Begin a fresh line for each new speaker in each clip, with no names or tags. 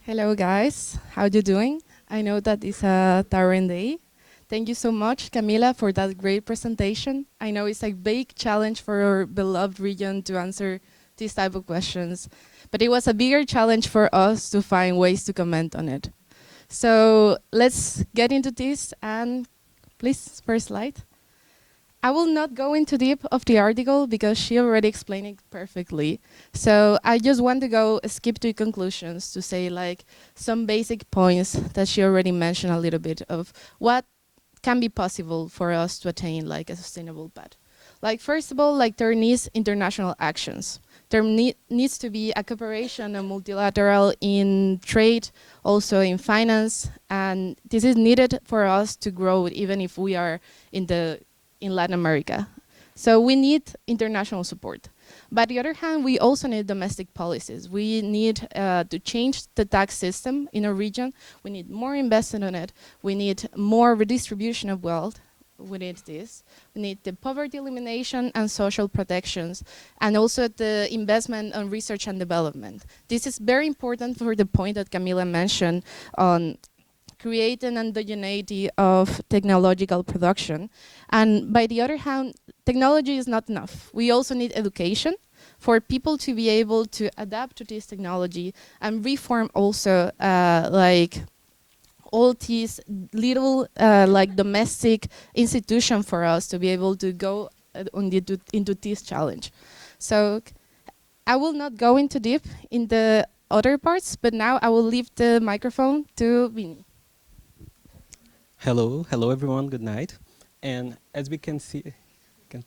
Hello guys, how you doing? I know that it's a tiring day. Thank you so much, Camila, for that great presentation. I know it's a big challenge for our beloved region to answer these type of questions, but it was a bigger challenge for us to find ways to comment on it. So let's get into this, and please, first slide. I will not go into deep of the article because she already explained it perfectly. So I just want to go skip to conclusions to say like some basic points that she already mentioned a little bit of what can be possible for us to attain like a sustainable path. Like first of all, like there needs international actions. There needs to be a cooperation and multilateral in trade, also in finance, and this is needed for us to grow even if we are in Latin America. So we need international support. But on the other hand, we also need domestic policies. We need to change the tax system in a region. We need more investment on it. We need more redistribution of wealth. We need this. We need the poverty elimination and social protections, and also the investment on research and development. This is very important for the point that Camila mentioned on create an endogeneity of technological production. And by the other hand, technology is not enough. We also need education for people to be able to adapt to this technology and reform also like all these little like domestic institution for us to be able to go into this challenge. So I will not go into deep in the other parts, but now I will leave the microphone to Vini.
Hello everyone, good night. And as we can see, thank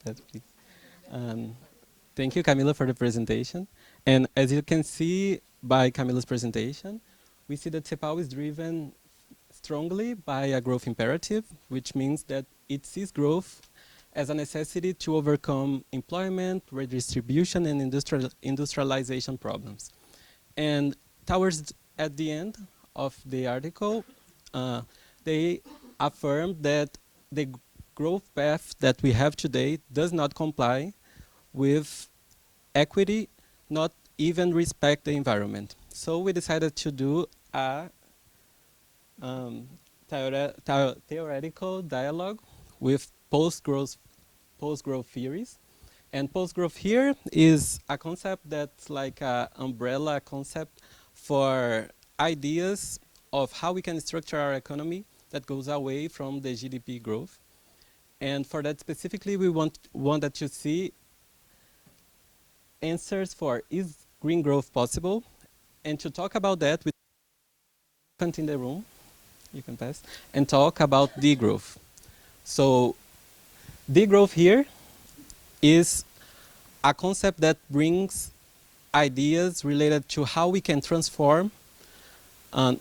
you Camila for the presentation. And as you can see by Camila's presentation, we see that CEPAL is driven strongly by a growth imperative, which means that it sees growth as a necessity to overcome employment, redistribution, and industrialization problems. And towards at the end of the article, they affirmed that the growth path that we have today does not comply with equity, not even respect the environment. So we decided to do a theoretical dialogue with post-growth theories. And post-growth here is a concept that's like an umbrella concept for ideas of how we can structure our economy that goes away from the GDP growth. And for that specifically, we wanted to see answers for is green growth possible? And to talk about that, we in the room, you can pass, and talk about degrowth. So degrowth here is a concept that brings ideas related to how we can transform,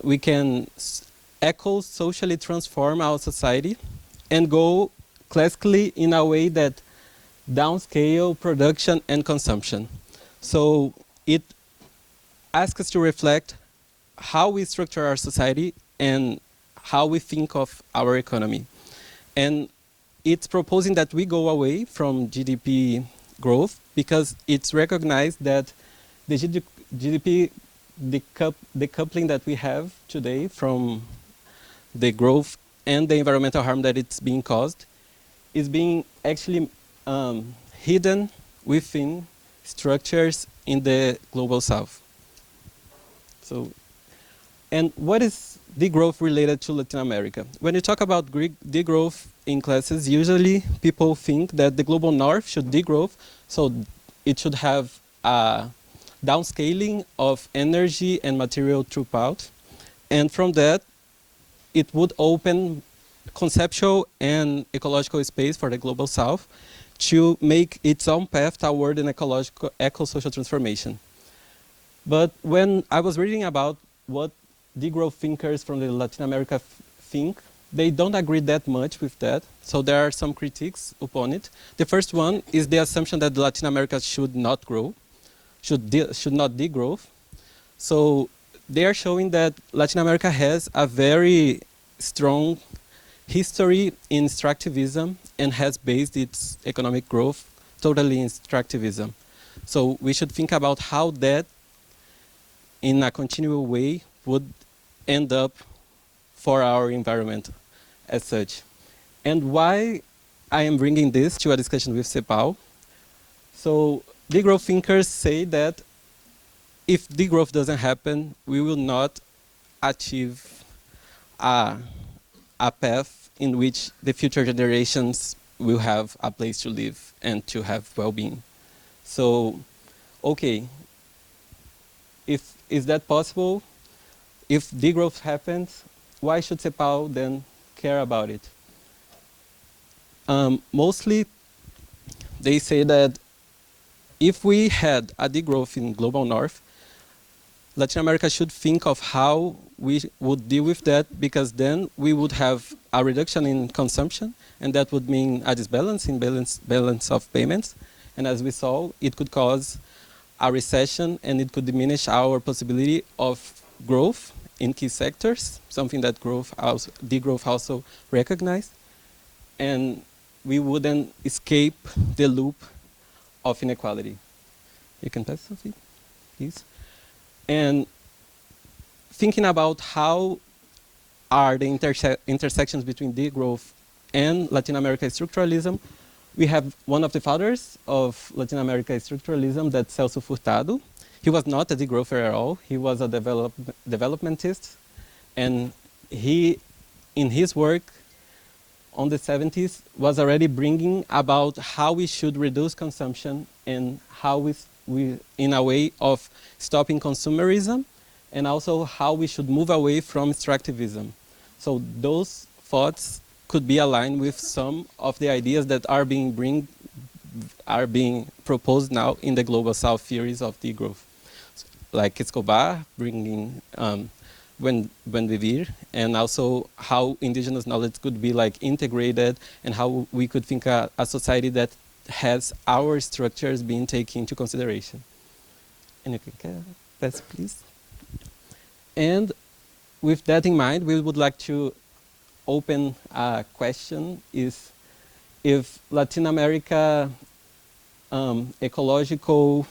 we can eco-socially transform our society and go classically in a way that downscale production and consumption. So it asks us to reflect how we structure our society and how we think of our economy. And it's proposing that we go away from GDP growth because it's recognized that the GDP decoupling that we have today from the growth and the environmental harm that it's being caused is being actually hidden within structures in the global south. So, and what is degrowth related to Latin America? When you talk about degrowth in classes, usually people think that the global north should degrowth, so it should have a downscaling of energy and material throughput. And from that, it would open conceptual and ecological space for the global south to make its own path toward an ecological, eco-social transformation. But when I was reading about what degrowth thinkers from the Latin America think, they don't agree that much with that. So there are some critiques upon it. The first one is the assumption that Latin America should not grow, should not degrowth. So they are showing that Latin America has a very strong history in extractivism and has based its economic growth totally in extractivism. So we should think about how that, in a continual way, would end up for our environment as such. And why I am bringing this to a discussion with CEPAL. So degrowth thinkers say that if degrowth doesn't happen, we will not achieve a path in which the future generations will have a place to live and to have well-being. So, okay, is that possible? If degrowth happens, why should CEPAL then care about it? Mostly, they say that if we had a degrowth in global north, Latin America should think of how we would deal with that, because then we would have a reduction in consumption, and that would mean a disbalance in balance of payments. And as we saw, it could cause a recession, and it could diminish our possibility of growth in key sectors, something that degrowth also recognized. And we wouldn't escape the loop of inequality. You can pass, Sofia, please. And thinking about how are the intersections between degrowth and Latin America structuralism, we have one of the fathers of Latin America structuralism, that's Celso Furtado. He was not a degrowther at all. He was a developmentist. And he, in his work on the 70s, was already bringing about how we should reduce consumption and how we in a way of stopping consumerism, and also how we should move away from extractivism. So those thoughts could be aligned with some of the ideas that are being proposed now in the Global South theories of degrowth, like Escobar bringing Buen Vivir, and also how indigenous knowledge could be like integrated, and how we could think a society that has our structures being taken into consideration. And you can pass, please. And with that in mind, we would like to open a question: is if Latin America ecological,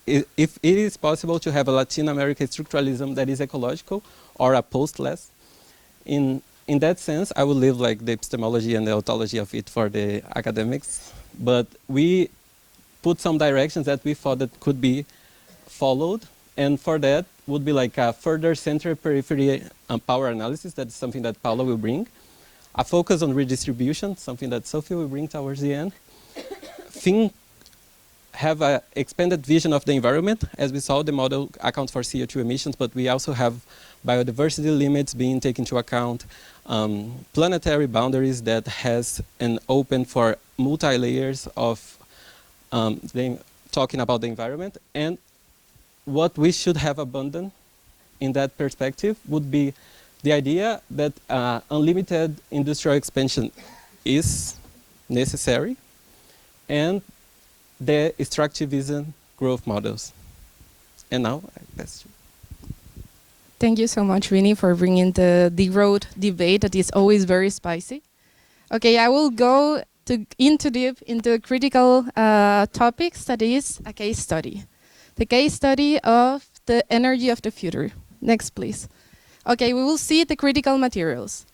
if it is possible to have a Latin America structuralism that is ecological or a post-less. In that sense, I will leave like the epistemology and the ontology of it for the academics, but we put some directions that we thought that could be followed, and for that would be like a further center-periphery power analysis. That's something that Paula will bring. A focus on redistribution, something that Sofia will bring towards the end. Have an expanded vision of the environment. As we saw, the model accounts for CO2 emissions, but we also have biodiversity limits being taken into account, planetary boundaries that has an open for multi-layers of talking about the environment. And what we should have abandoned in that perspective would be the idea that unlimited industrial expansion is necessary, and the extractivism growth models. And now I pass you.
Thank you so much, Vinny, for bringing the degrowth debate that is always very spicy. Okay, I will go deep into critical topics, that is a case study. The case study of the energy of the future. Next, please. Okay, we will see the critical materials.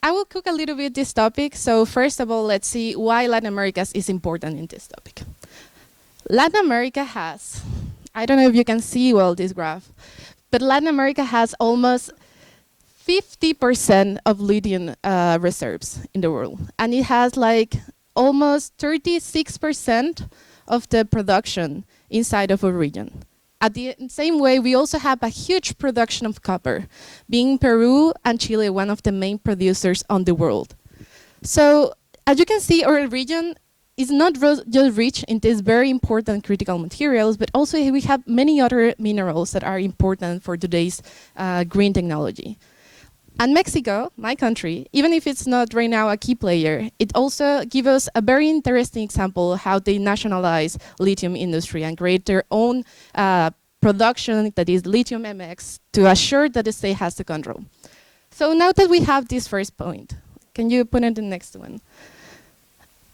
I will cook a little bit this topic. So first of all, let's see why Latin America is important in this topic. Latin America has, I don't know if you can see well this graph, but Latin America has almost 50% of lithium reserves in the world. And it has like almost 36% of the production inside of a region. At the same way, we also have a huge production of copper, being Peru and Chile one of the main producers on the world. So as you can see, our region is not just rich in these very important critical materials, but also we have many other minerals that are important for today's green technology. And Mexico, my country, even if it's not right now a key player, it also gives us a very interesting example of how they nationalize lithium industry and create their own production that is lithium MX to assure that the state has the control. So now that we have this first point, can you put in the next one?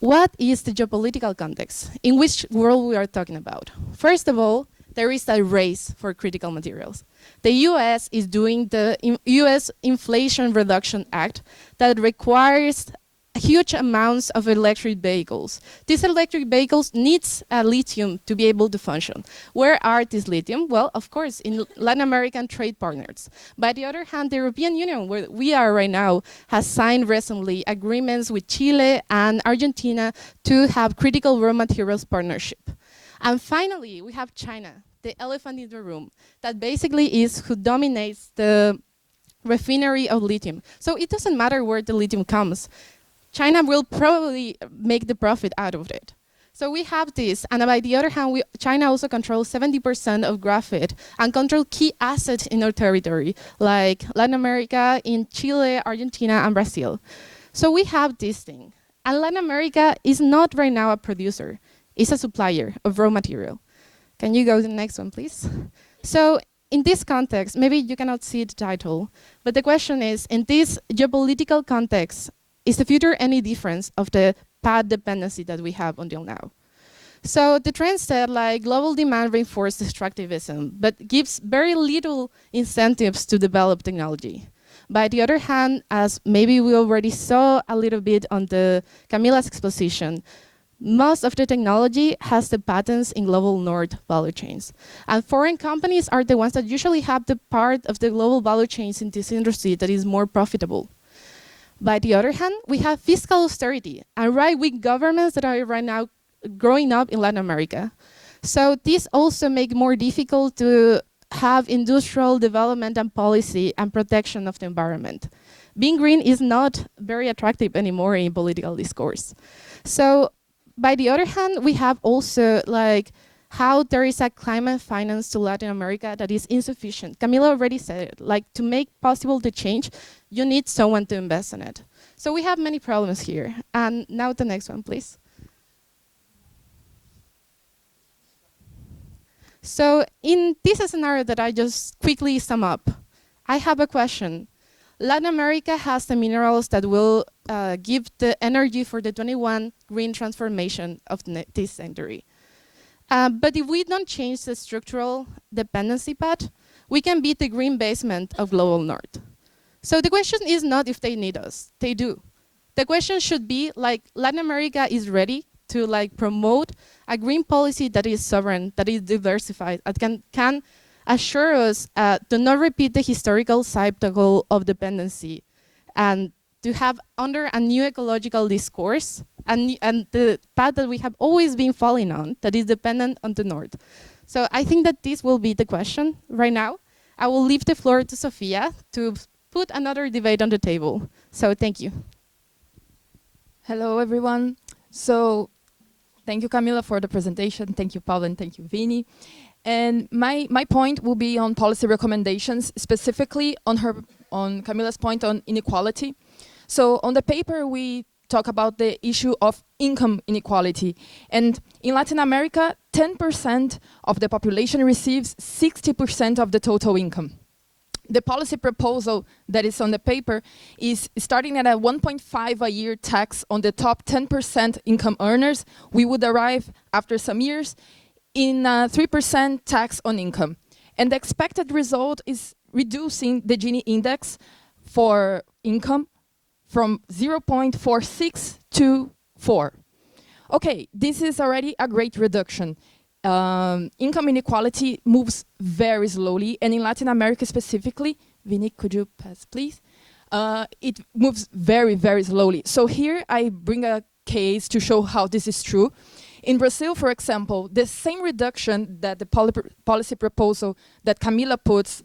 What is the geopolitical context? In which world we are talking about? First of all, there is a race for critical materials. The US is doing the US Inflation Reduction Act that requires huge amounts of electric vehicles. These electric vehicles needs lithium to be able to function. Where are these lithium? Well, of course, in Latin American trade partners. By the other hand, the European Union, where we are right now, has signed recently agreements with Chile and Argentina to have critical raw materials partnership. And finally, we have China, the elephant in the room, that basically is who dominates the refinery of lithium. So it doesn't matter where the lithium comes. China will probably make the profit out of it. So we have this, and by the other hand, China also controls 70% of graphite and control key assets in our territory, like Latin America, in Chile, Argentina, and Brazil. So we have this thing. And Latin America is not right now a producer, it's a supplier of raw material. Can you go to the next one, please? So in this context, maybe you cannot see the title, but the question is, in this geopolitical context, is the future any different of the path dependency that we have until now? So the trend said, like, global demand reinforces extractivism, but gives very little incentives to develop technology. By the other hand, as maybe we already saw a little bit on the Camila's exposition, most of the technology has the patents in global north value chains. And foreign companies are the ones that usually have the part of the global value chains in this industry that is more profitable. By the other hand, we have fiscal austerity and right-wing governments that are right now growing up in Latin America. So this also makes more difficult to have industrial development and policy and protection of the environment. Being green is not very attractive anymore in political discourse. So by the other hand, we have also like how there is a climate finance to Latin America that is insufficient. Camila already said it, like to make possible the change, you need someone to invest in it. So we have many problems here. And now the next one, please. So in this scenario that I just quickly sum up, I have a question. Latin America has the minerals that will give the energy for the 21 green transformation of this century. But if we don't change the structural dependency path, we can beat the green basement of global north. So the question is not if they need us, they do. The question should be like Latin America is ready to like promote a green policy that is sovereign, that is diversified, that can assure us to not repeat the historical cycle of dependency and to have under a new ecological discourse and the path that we have always been falling on that is dependent on the north. So I think that this will be the question right now. I will leave the floor to Sofia to put another debate on the table. So thank you.
Hello, everyone. So thank you, Camila, for the presentation. Thank you, Paula, and thank you, Vini. And my point will be on policy recommendations, specifically on Camila's point on inequality. So on the paper, we talk about the issue of income inequality. And in Latin America, 10% of the population receives 60% of the total income. The policy proposal that is on the paper is starting at a 1.5 a year tax on the top 10% income earners. We would arrive after some years in a 3% tax on income. And the expected result is reducing the Gini index for income from 0.46 to 4. Okay, this is already a great reduction. Income inequality moves very slowly, and in Latin America specifically, Vini, could you pass, please? It moves very, very slowly. So here I bring a case to show how this is true. In Brazil, for example, the same reduction that the policy proposal that Camila puts,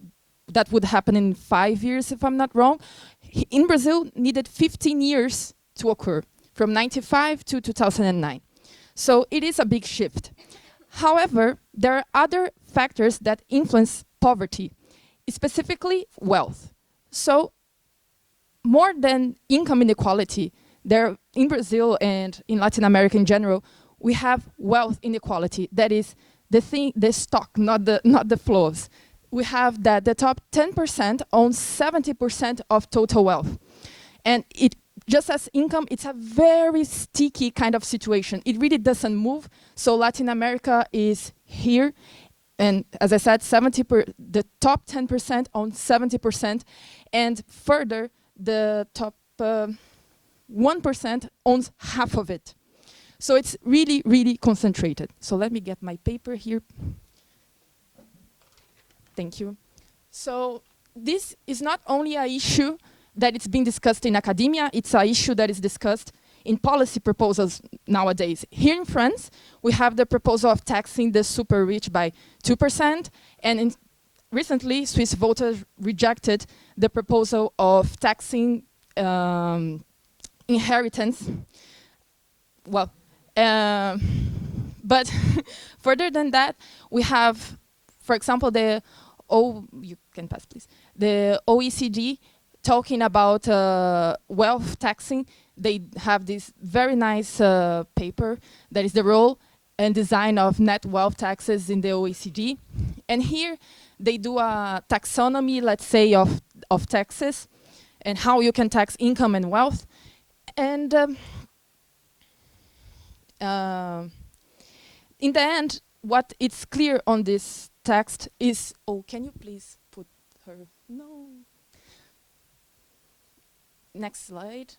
that would happen in 5 years, if I'm not wrong, in Brazil needed 15 years to occur, from 95 to 2009. So it is a big shift. However, there are other factors that influence poverty, specifically wealth. So more than income inequality, there in Brazil and in Latin America in general, we have wealth inequality. That is the stock, not the flows. We have that the top 10% owns 70% of total wealth. And it just as income, it's a very sticky kind of situation. It really doesn't move. So Latin America is here. and as I said, the top 10% own 70%, and further, the top 1% owns half of it. So it's really, really concentrated. So let me get my paper here. Thank you. So this is not only an issue that it's being discussed in academia, it's an issue that is discussed in policy proposals nowadays. Here in France, we have the proposal of taxing the super rich by 2%, and recently, Swiss voters rejected the proposal of taxing inheritance. Well, but further than that, we have, for example, you can pass, please. The OECD talking about wealth taxing. They have this very nice paper that is the role and design of net wealth taxes in the OECD. And here they do a taxonomy, let's say, of taxes and how you can tax income and wealth. And in the end, what it's clear on this text is, oh, can you please put her, no. Next slide.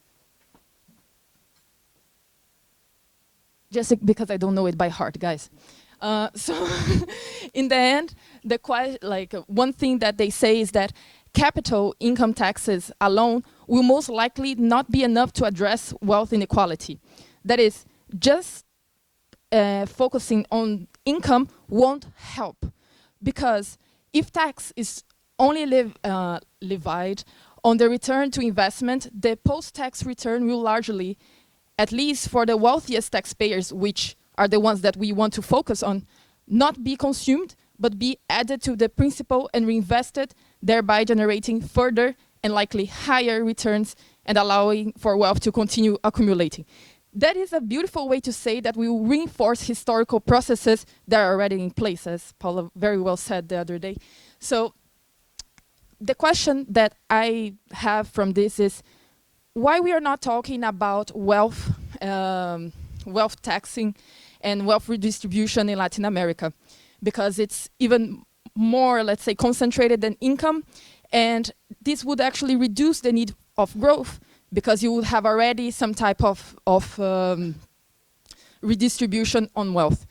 Just because I don't know it by heart, guys. So in the end, one thing that they say is that capital income taxes alone will most likely not be enough to address wealth inequality. That is, just focusing on income won't help, because if tax is only levied on the return to investment, the post-tax return will largely, at least for the wealthiest taxpayers, which are the ones that we want to focus on, not be consumed, but be added to the principal and reinvested, thereby generating further and likely higher returns and allowing for wealth to continue accumulating. That is a beautiful way to say that we will reinforce historical processes that are already in place, as Paula very well said the other day. So the question that I have from this is, why we are not talking about wealth, wealth taxing and wealth redistribution in Latin America? Because it's even more, let's say, concentrated than income, and this would actually reduce the need of growth, because you would have already some type of redistribution on wealth.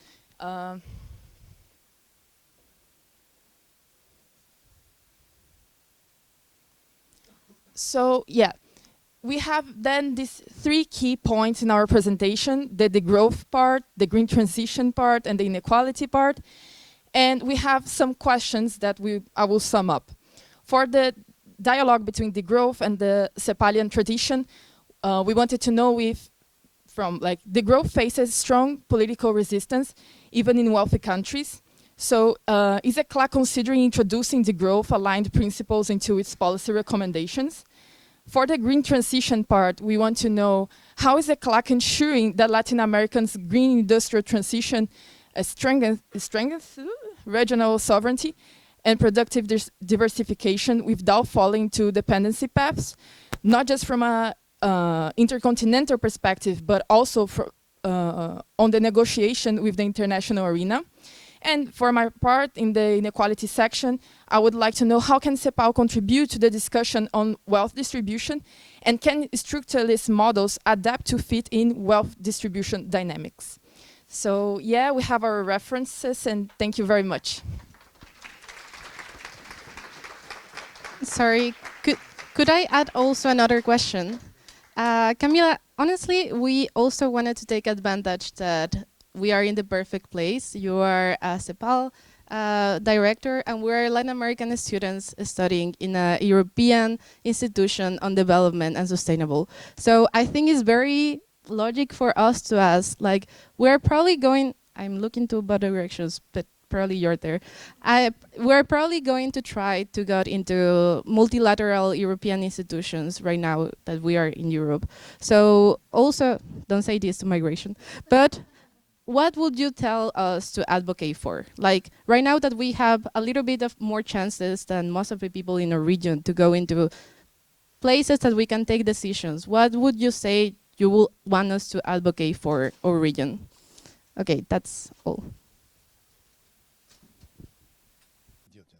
So yeah, we have then these 3 key points in our presentation: the growth part, the green transition part, and the inequality part. And we have some questions that I will sum up. For the dialogue between the growth and the Cepalian tradition, we wanted to know if, the growth faces strong political resistance, even in wealthy countries. So is ECLAC considering introducing the growth-aligned principles into its policy recommendations? For the green transition part, we want to know, how is ECLAC ensuring that Latin Americans' green industrial transition strengthens regional sovereignty and productive diversification without falling to dependency paths, not just from a intercontinental perspective, but also on the negotiation with the international arena. And for my part, in the inequality section, I would like to know, how can CEPAL contribute to the discussion on wealth distribution, and can structuralist models adapt to fit in wealth distribution dynamics? So yeah, we have our references, and thank you very much.
Sorry, could I add also another question? Camila, honestly, we also wanted to take advantage that we are in the perfect place. You are a CEPAL director, and we're Latin American students studying in a European institution on development and sustainable. So I think it's very logic for us to ask, we're probably going, I'm looking to both directions, but probably you're there. We're probably going to try to get into multilateral European institutions right now that we are in Europe. So also, don't say this to migration, but what would you tell us to advocate for? Right now that we have a little bit of more chances than most of the people in our region to go into places that we can take decisions, what would you say you will want us to advocate for our region? Okay, that's all.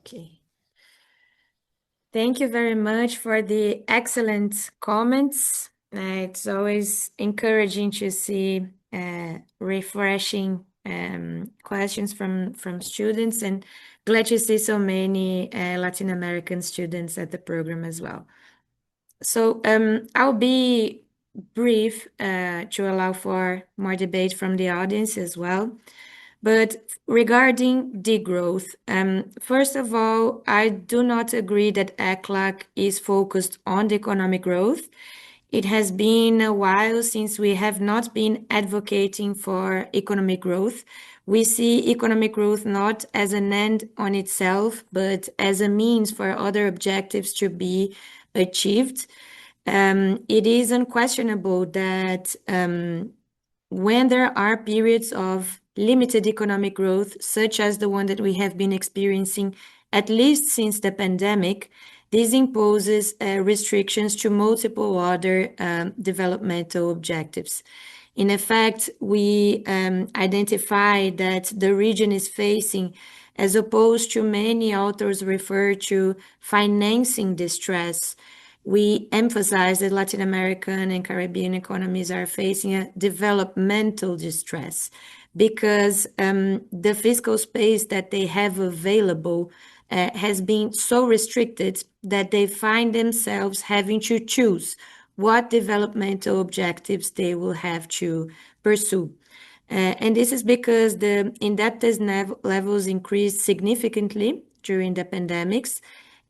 Okay. Thank you very much for the excellent comments. It's always encouraging to see refreshing questions from students, and glad to see so many Latin American students at the program as well. So I'll be brief to allow for more debate from the audience as well. But regarding degrowth, first of all, I do not agree that ECLAC is focused on the economic growth. It has been a while since we have not been advocating for economic growth. We see economic growth not as an end on itself, but as a means for other objectives to be achieved. It is unquestionable that when there are periods of limited economic growth, such as the one that we have been experiencing, at least since the pandemic, this imposes restrictions to multiple other developmental objectives. In effect, we identify that the region is facing, as opposed to many authors refer to financing distress, we emphasize that Latin American and Caribbean economies are facing a developmental distress because the fiscal space that they have available has been so restricted that they find themselves having to choose what developmental objectives they will have to pursue. And this is because the indebtedness levels increased significantly during the pandemics,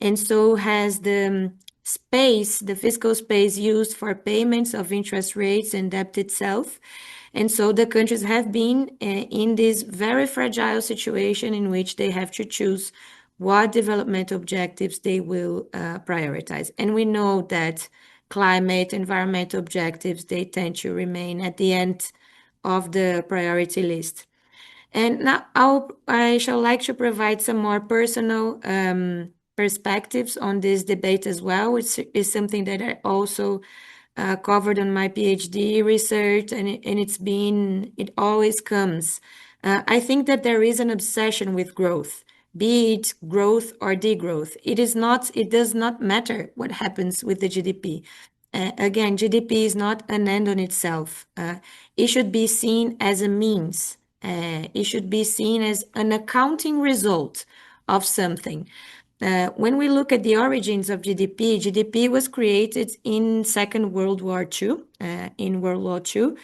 and so has the space, the fiscal space used for payments of interest rates and debt itself. And so the countries have been in this very fragile situation in which they have to choose what developmental objectives they will prioritize. And we know that climate, environmental objectives, they tend to remain at the end of the priority list. And now I shall like to provide some more personal perspectives on this debate as well, which is something that I also covered on my PhD research, and it always comes. I think that there is an obsession with growth, be it growth or degrowth. It does not matter what happens with the GDP. Again, GDP is not an end on itself. It should be seen as a means. It should be seen as an accounting result of something. When we look at the origins of GDP, GDP was created in Second World War II, in World War II,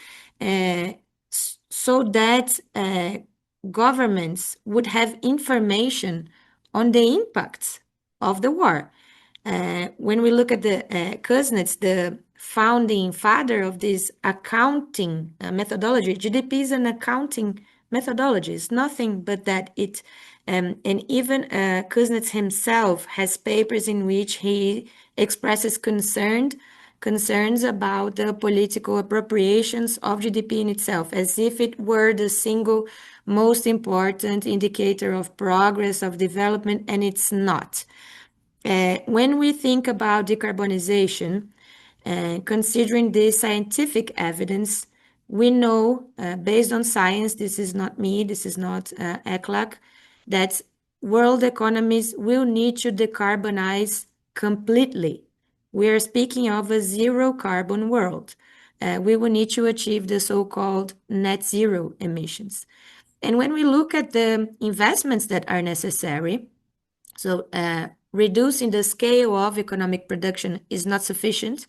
so that governments would have information on the impacts of the war. When we look at the Kuznets, the founding father of this accounting methodology, GDP is an accounting methodology. It's nothing but that. And even Kuznets himself has papers in which he expresses concerns about the political appropriations of GDP in itself, as if it were the single most important indicator of progress, of development, and it's not. When we think about decarbonization, considering the scientific evidence, we know, based on science, this is not me, this is not ECLAC, that world economies will need to decarbonize completely. We are speaking of a zero carbon world. We will need to achieve the so-called net zero emissions. And when we look at the investments that are necessary, so reducing the scale of economic production is not sufficient.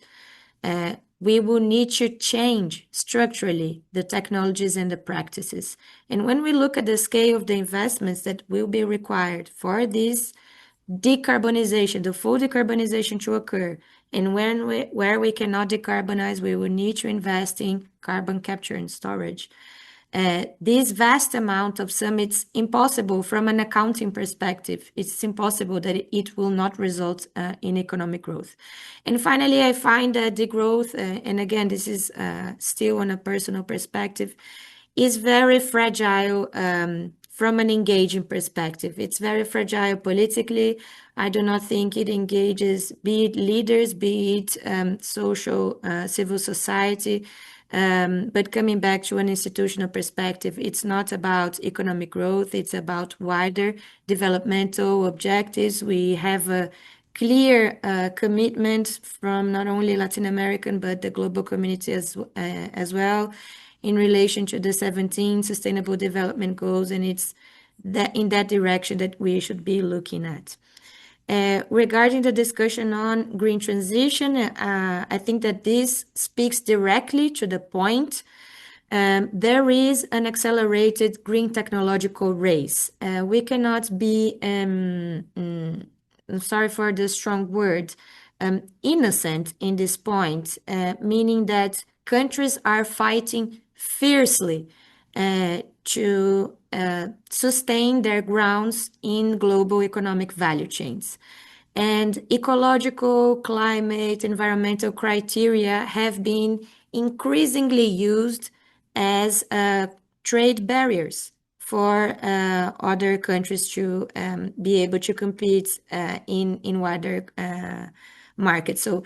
We will need to change structurally the technologies and the practices. And when we look at the scale of the investments that will be required for this decarbonization, the full decarbonization to occur, and where we cannot decarbonize, we will need to invest in carbon capture and storage. This vast amount of sum, it's impossible from an accounting perspective. It's impossible that it will not result in economic growth. And finally, I find that the growth, and again, this is still on a personal perspective, is very fragile from an engaging perspective. It's very fragile politically. I do not think it engages, be it leaders, be it social, civil society. But coming back to an institutional perspective, it's not about economic growth, it's about wider developmental objectives. We have a clear commitment from not only Latin American, but the global community as well in relation to the 17 Sustainable Development Goals, and it's that in that direction that we should be looking at. Regarding the discussion on green transition, I think that this speaks directly to the point. There is an accelerated green technological race. We cannot be, I'm sorry for the strong word, innocent in this point, meaning that countries are fighting fiercely to sustain their grounds in global economic value chains. And ecological, climate, environmental criteria have been increasingly used as trade barriers for other countries to be able to compete in wider markets. So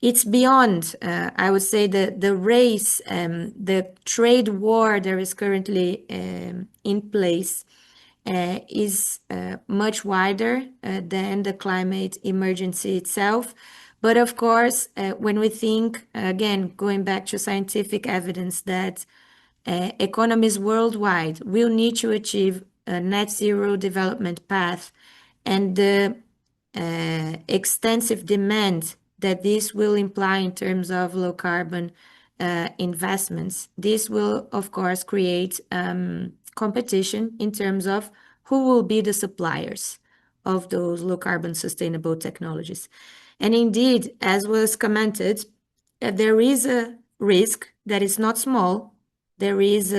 it's beyond, I would say, the race, the trade war that is currently in place is much wider than the climate emergency itself. But of course, when we think, again, going back to scientific evidence that economies worldwide will need to achieve a net zero development path, and the extensive demand that this will imply in terms of low carbon investments, this will, of course, create competition in terms of who will be the suppliers of those low carbon sustainable technologies. And indeed, as was commented, there is a risk that is not small. There is,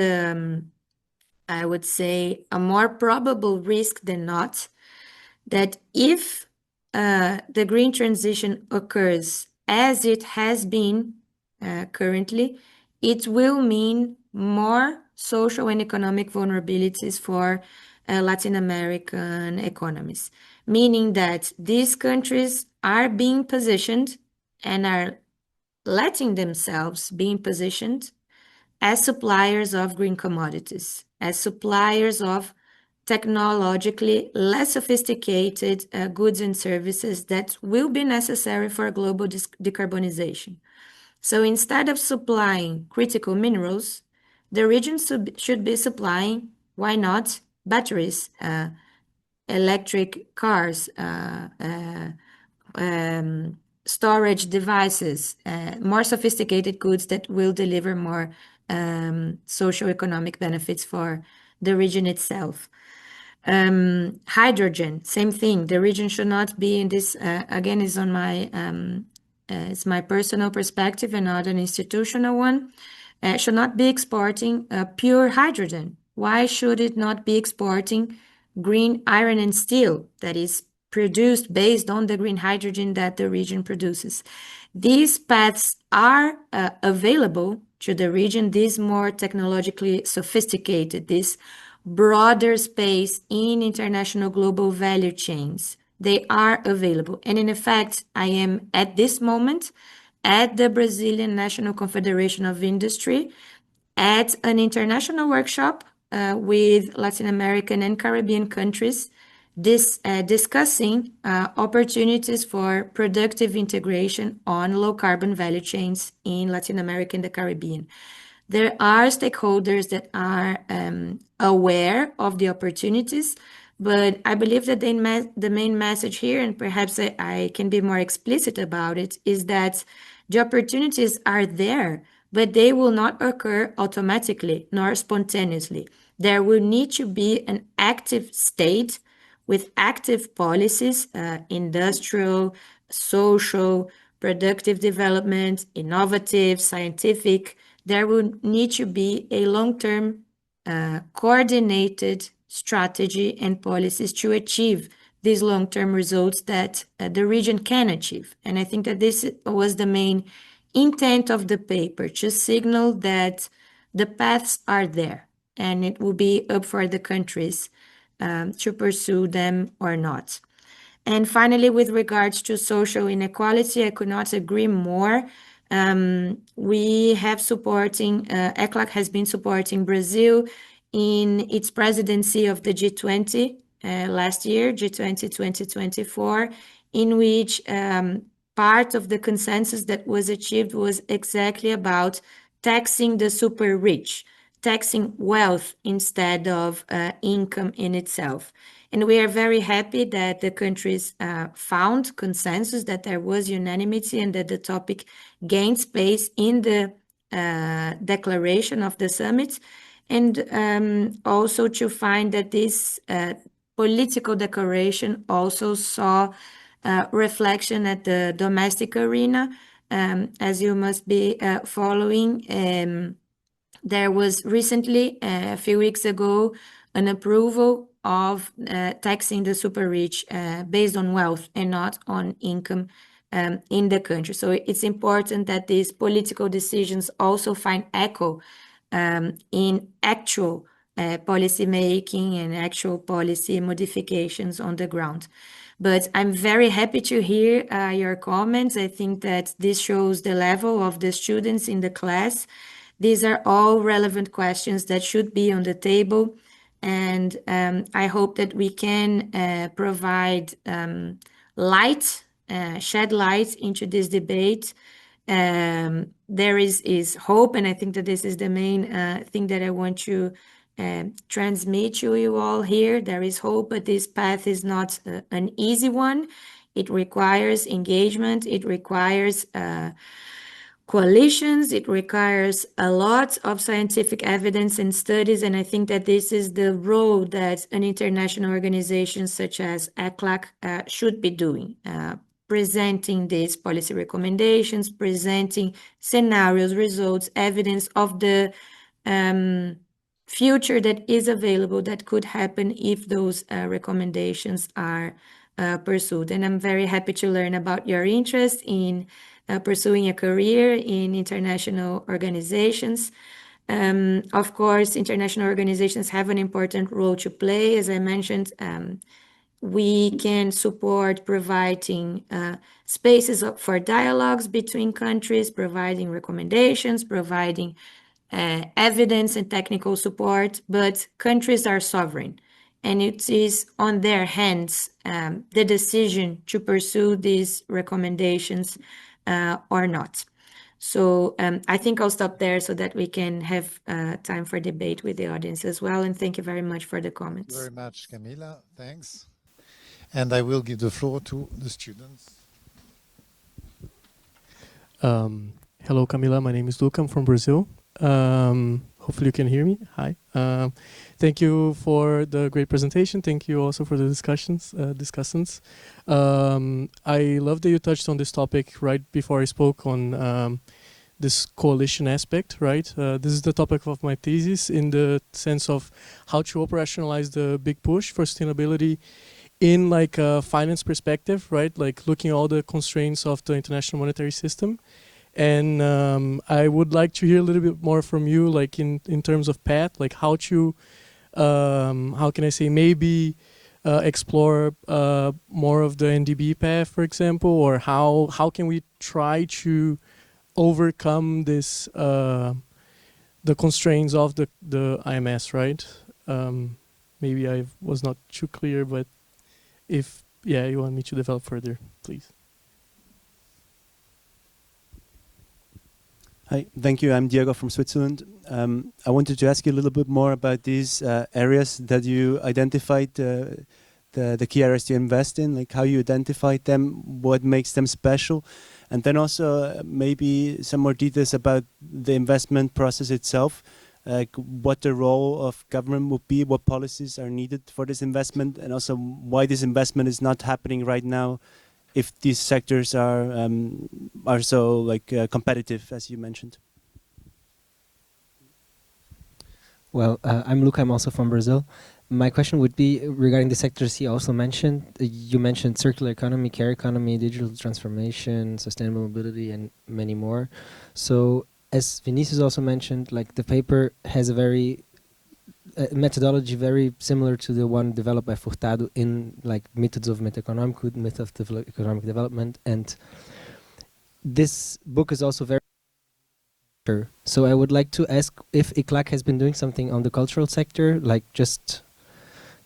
I would say, a more probable risk than not that if the green transition occurs as it has been currently, it will mean more social and economic vulnerabilities for Latin American economies, meaning that these countries are being positioned and are letting themselves being positioned as suppliers of green commodities, as suppliers of technologically less sophisticated goods and services that will be necessary for global decarbonization. So instead of supplying critical minerals, the region should be supplying, why not, batteries, electric cars, storage devices, more sophisticated goods that will deliver more socio-economic benefits for the region itself. Hydrogen, same thing. The region should not be in this, again, is on my, it's my personal perspective and not an institutional one, should not be exporting pure hydrogen. Why should it not be exporting green iron and steel that is produced based on the green hydrogen that the region produces? These paths are available to the region, these more technologically sophisticated, this broader space in international global value chains. They are available. And in fact, I am at this moment at the Brazilian National Confederation of Industry at an international workshop with Latin American and Caribbean countries discussing opportunities for productive integration on low carbon value chains in Latin America and the Caribbean. There are stakeholders that are aware of the opportunities, but I believe that the main message here, and perhaps I can be more explicit about it, is that the opportunities are there, but they will not occur automatically nor spontaneously. There will need to be an active state with active policies, industrial, social, productive development, innovative, scientific. There will need to be a long-term coordinated strategy and policies to achieve these long-term results that the region can achieve. And I think that this was the main intent of the paper, to signal that the paths are there and it will be up for the countries to pursue them or not. And finally, with regards to social inequality, I could not agree more. We have supporting, ECLAC has been supporting Brazil in its presidency of the G20 last year, G20 2024, in which part of the consensus that was achieved was exactly about taxing the super rich, taxing wealth instead of income in itself. And we are very happy that the countries found consensus, that there was unanimity, and that the topic gained space in the declaration of the summit. And also to find that this political declaration also saw reflection at the domestic arena. As you must be following, there was recently, a few weeks ago, an approval of taxing the super rich based on wealth and not on income in the country. So it's important that these political decisions also find echo in actual policy making and actual policy modifications on the ground. But I'm very happy to hear your comments. I think that this shows the level of the students in the class. These are all relevant questions that should be on the table. And I hope that we can provide light, shed light into this debate. There is hope, and I think that this is the main thing that I want to transmit to you all here. There is hope, but this path is not an easy one. It requires engagement. It requires coalitions. It requires a lot of scientific evidence and studies, and I think that this is the role that an international organization such as ECLAC should be doing, presenting these policy recommendations, presenting scenarios, results, evidence of the future that is available that could happen if those recommendations are pursued. And I'm very happy to learn about your interest in pursuing a career in international organizations. Of course, international organizations have an important role to play. As I mentioned, we can support providing spaces for dialogues between countries, providing recommendations, providing evidence and technical support, but countries are sovereign. And it is on their hands the decision to pursue these recommendations or not. So I think I'll stop there so that we can have time for debate with the audience as well. And thank you very much for the comments.
Thank you very much, Camila. Thanks. And I will give the floor to the students.
Hello, Camila. My name is Luca. I'm from Brazil. Hopefully you can hear me. Hi. Thank you for the great presentation. Thank you also for the discussants. I love that you touched on this topic right before I spoke on this coalition aspect, right? This is the topic of my thesis in the sense of how to operationalize the big push for sustainability in like a finance perspective, right? Like looking at all the constraints of the international monetary system. And I would like to hear a little bit more from you, like in terms of path, like how to, how can I say, maybe explore more of the NDB path, for example, or how can we try to overcome this, the constraints of the IMS, right? Maybe I was not too clear, but if, yeah, you want me to develop further, please.
Hi, thank you. I'm Diego from Switzerland. I wanted to ask you a little bit more about these areas that you identified, the key areas to invest in, like how you identified them, what makes them special, and then also maybe some more details about the investment process itself, like what the role of government would be, what policies are needed for this investment, and also why this investment is not happening right now if these sectors are so like competitive, as you mentioned.
Well, I'm Luca. I'm also from Brazil. My question would be regarding the sectors you also mentioned. You mentioned circular economy, care economy, digital transformation, sustainable mobility, and many more. So, as Vinicius also mentioned, like the paper has a very methodology very similar to the one developed by Furtado in like methods of metaeconomic, method of economic development, and this book is also very. So I would like to ask if ECLAC has been doing something on the cultural sector, like just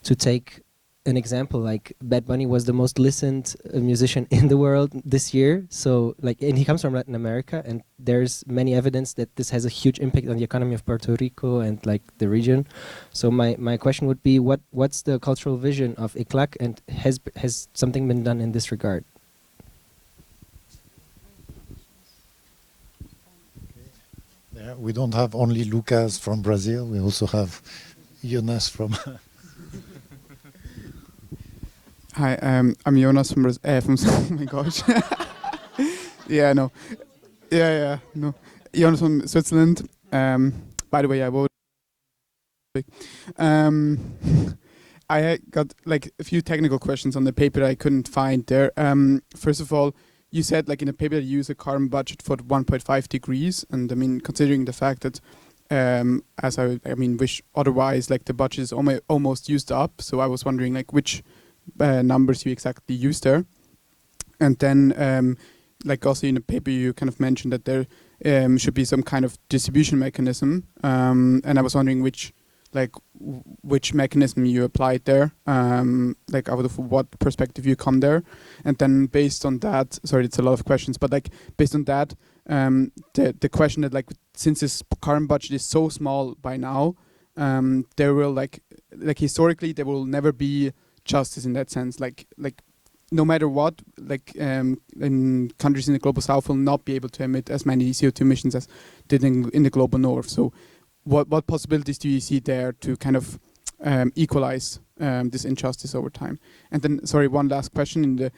to take an example, like Bad Bunny was the most listened musician in the world this year. So like, and he comes from Latin America, and there's many evidence that this has a huge impact on the economy of Puerto Rico and like the region. So my question would be, what's the cultural vision of ECLAC, and has something been done in this regard?
Yeah, we don't have only Lucas from Brazil. We also have Jonas from.
Hi, I'm Jonas from oh my gosh. Yeah, no. Yeah, no. Jonas from Switzerland. By the way, I voted. I got like a few technical questions on the paper I couldn't find there. First of all, you said like in the paper you use a carbon budget for 1.5 degrees, and I mean considering the fact that as I mean wish otherwise, like the budget is almost used up. So I was wondering like which numbers you exactly use there. And then like also in the paper you kind of mentioned that there should be some kind of distribution mechanism, and I was wondering which mechanism you applied there, like out of what perspective you come there. And then based on that, sorry, it's a lot of questions, but like based on that, the question that like since this current budget is so small by now, there will like historically there will never be justice in that sense, like no matter what, like in countries in the global south will not be able to emit as many CO2 emissions as did in the global north. So what possibilities do you see there to kind of equalize this injustice over time? And then, sorry, one last question.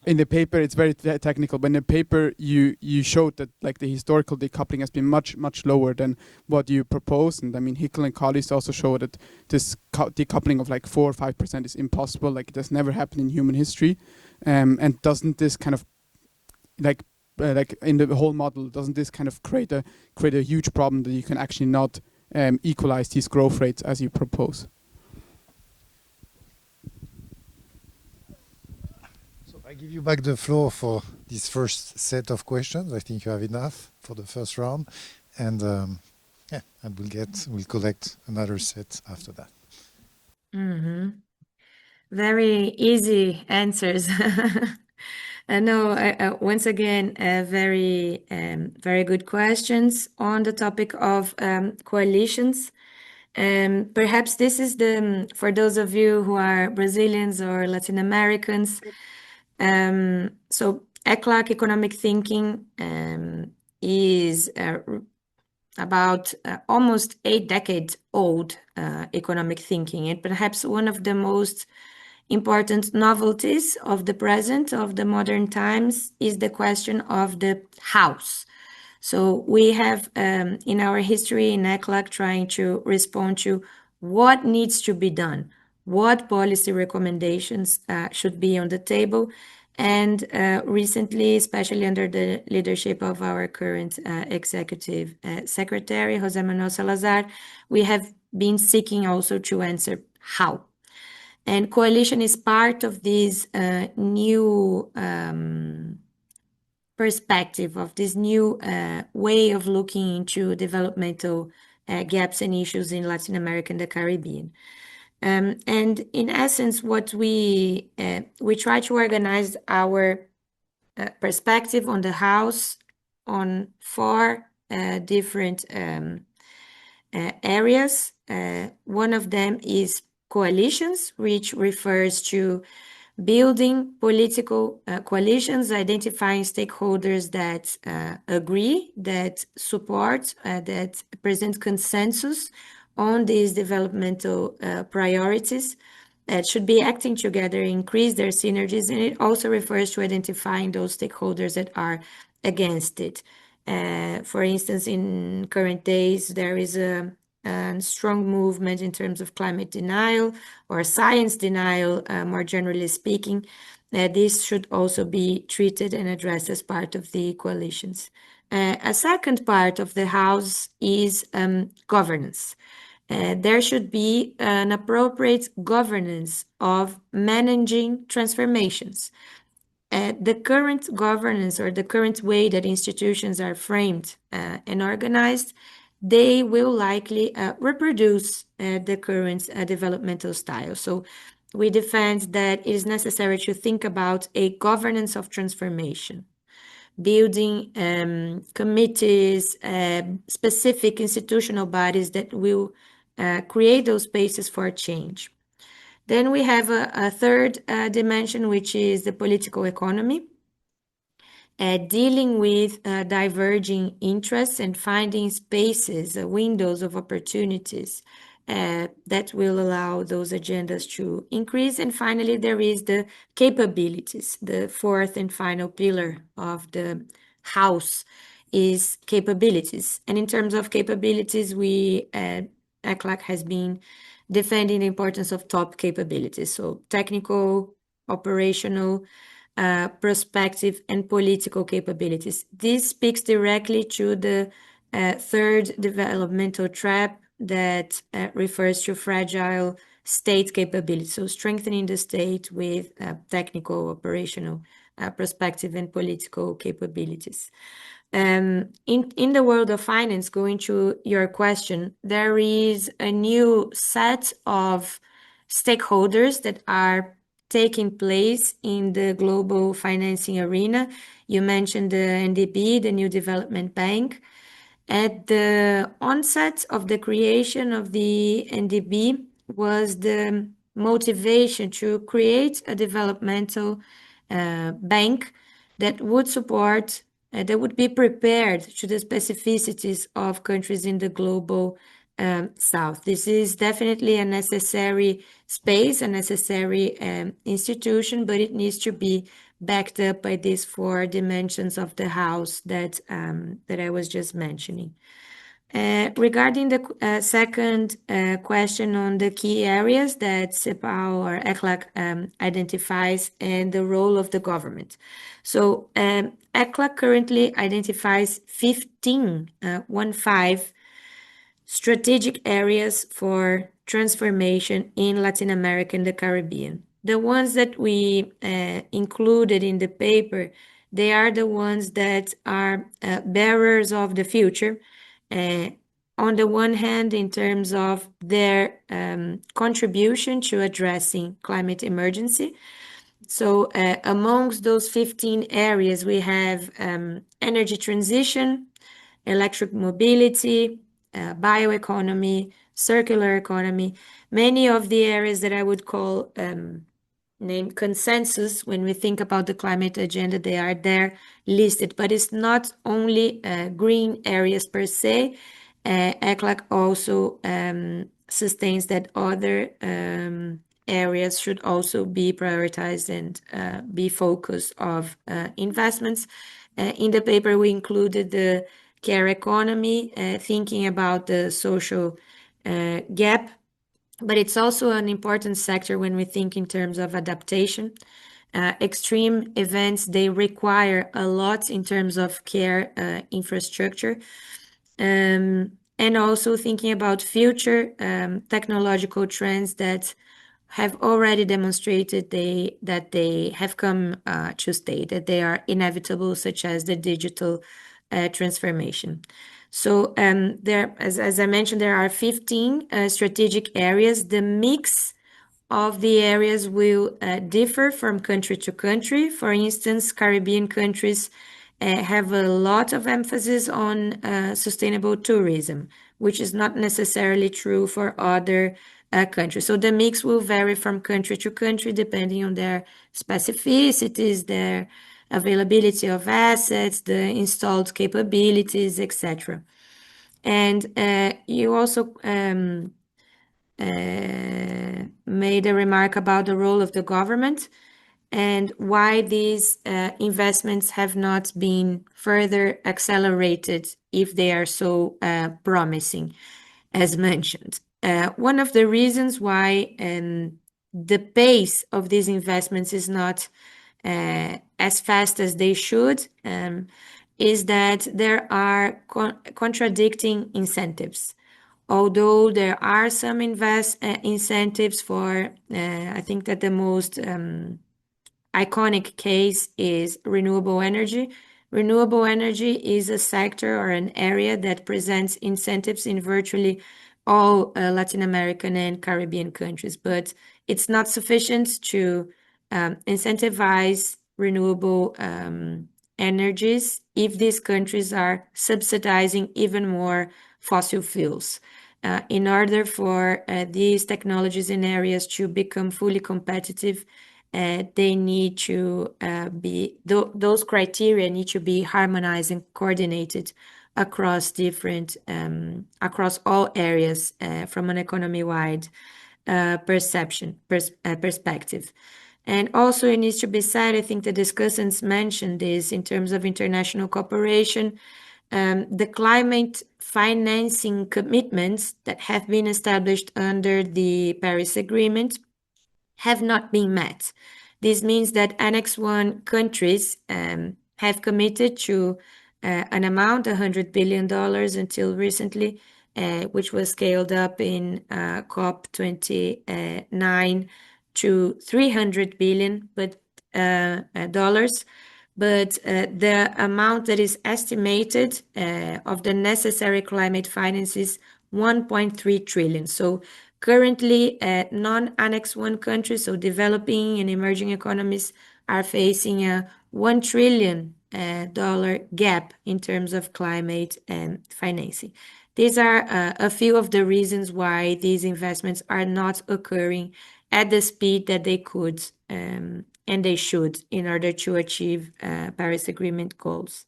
In the paper, it's very technical, but in the paper you showed that like the historical decoupling has been much lower than what you proposed. And I mean, Hickel and colleagues also showed that this decoupling of like 4 or 5% is impossible. Like it has never happened in human history. And doesn't this kind of like in the whole model, doesn't this kind of create a huge problem that you can actually not equalize these growth rates as you propose?
I give you back the floor for this first set of questions. I think you have enough for the first round, and yeah, and we'll collect another set after that.
Mm-hmm. Very easy answers. No, once again, very good questions on the topic of coalitions. Perhaps this is for those of you who are Brazilians or Latin Americans. So ECLAC economic thinking is about almost 8 decades old economic thinking, and perhaps one of the most important novelties of the present, of the modern times, is the question of the house. So we have in our history in ECLAC trying to respond to what needs to be done, what policy recommendations should be on the table. And recently, especially under the leadership of our current executive secretary, Jose Manuel Salazar, we have been seeking also to answer how. And coalition is part of this new perspective, of this new way of looking into developmental gaps and issues in Latin America and the Caribbean. And in essence, what we try to organize our perspective on the house on 4 different areas. One of them is coalitions, which refers to building political coalitions, identifying stakeholders that agree, that support, that present consensus on these developmental priorities, that should be acting together, increase their synergies. And it also refers to identifying those stakeholders that are against it. For instance, in current days, there is a strong movement in terms of climate denial or science denial, more generally speaking. This should also be treated and addressed as part of the coalitions. A second part of the house is governance. there should be an appropriate governance of managing transformations. The current governance or the current way that institutions are framed and organized, they will likely reproduce the current developmental style. So we defend that it is necessary to think about a governance of transformation, building committees, specific institutional bodies that will create those spaces for change. Then we have a third dimension, which is the political economy, dealing with diverging interests and finding spaces, windows of opportunities that will allow those agendas to increase. And finally, there is the capabilities. The fourth and final pillar of the house is capabilities. And in terms of capabilities, ECLAC has been defending the importance of top capabilities. So technical, operational, prospective, and political capabilities. This speaks directly to the third developmental trap that refers to fragile state capabilities. So strengthening the state with technical, operational, prospective, and political capabilities. In the world of finance, going to your question, there is a new set of stakeholders that are taking place in the global financing arena. You mentioned the NDB, the New Development Bank. At the onset of the creation of the NDB was the motivation to create a developmental bank that would support, that would be prepared to the specificities of countries in the global South. This is definitely a necessary space, a necessary institution, but it needs to be backed up by these four dimensions of the house that I was just mentioning. Regarding the second question on the key areas that CEPAL or ECLAC identifies and the role of the government. So ECLAC currently identifies 15 strategic areas for transformation in Latin America and the Caribbean. The ones that we included in the paper, they are the ones that are bearers of the future. On the one hand, in terms of their contribution to addressing climate emergency. So amongst those 15 areas, we have energy transition, electric mobility, bioeconomy, circular economy, many of the areas that I would call named consensus. When we think about the climate agenda, they are there listed, but it's not only green areas per se. ECLAC also sustains that other areas should also be prioritized and be focus of investments. In the paper, we included the care economy, thinking about the social gap, but it's also an important sector when we think in terms of adaptation. Extreme events, they require a lot in terms of care infrastructure. And also thinking about future technological trends that have already demonstrated that they have come to stay, that they are inevitable, such as the digital transformation. So there, as I mentioned, there are 15 strategic areas. The mix of the areas will differ from country to country. For instance, Caribbean countries have a lot of emphasis on sustainable tourism, which is not necessarily true for other countries. So the mix will vary from country to country depending on their specificities, their availability of assets, the installed capabilities, etc. And you also made a remark about the role of the government and why these investments have not been further accelerated if they are so promising, as mentioned. One of the reasons why the pace of these investments is not as fast as they should is that there are contradicting incentives. Although there are some incentives for, I think that the most iconic case is renewable energy. Renewable energy is a sector or an area that presents incentives in virtually all Latin American and Caribbean countries, but it's not sufficient to incentivize renewable energies if these countries are subsidizing even more fossil fuels. In order for these technologies in areas to become fully competitive, they need to those criteria need to be harmonized and coordinated across different, across all areas from an economy-wide perspective. And also it needs to be said, I think the discussants mentioned this in terms of international cooperation, the climate financing commitments that have been established under the Paris Agreement have not been met. This means that Annex 1 countries have committed to an amount, $100 billion until recently, which was scaled up in COP29 to $300 billion dollars. But the amount that is estimated of the necessary climate finance is 1.3 trillion. So currently, non-Annex 1 countries, so developing and emerging economies, are facing a $1 trillion gap in terms of climate financing. These are a few of the reasons why these investments are not occurring at the speed that they could and they should in order to achieve Paris Agreement goals.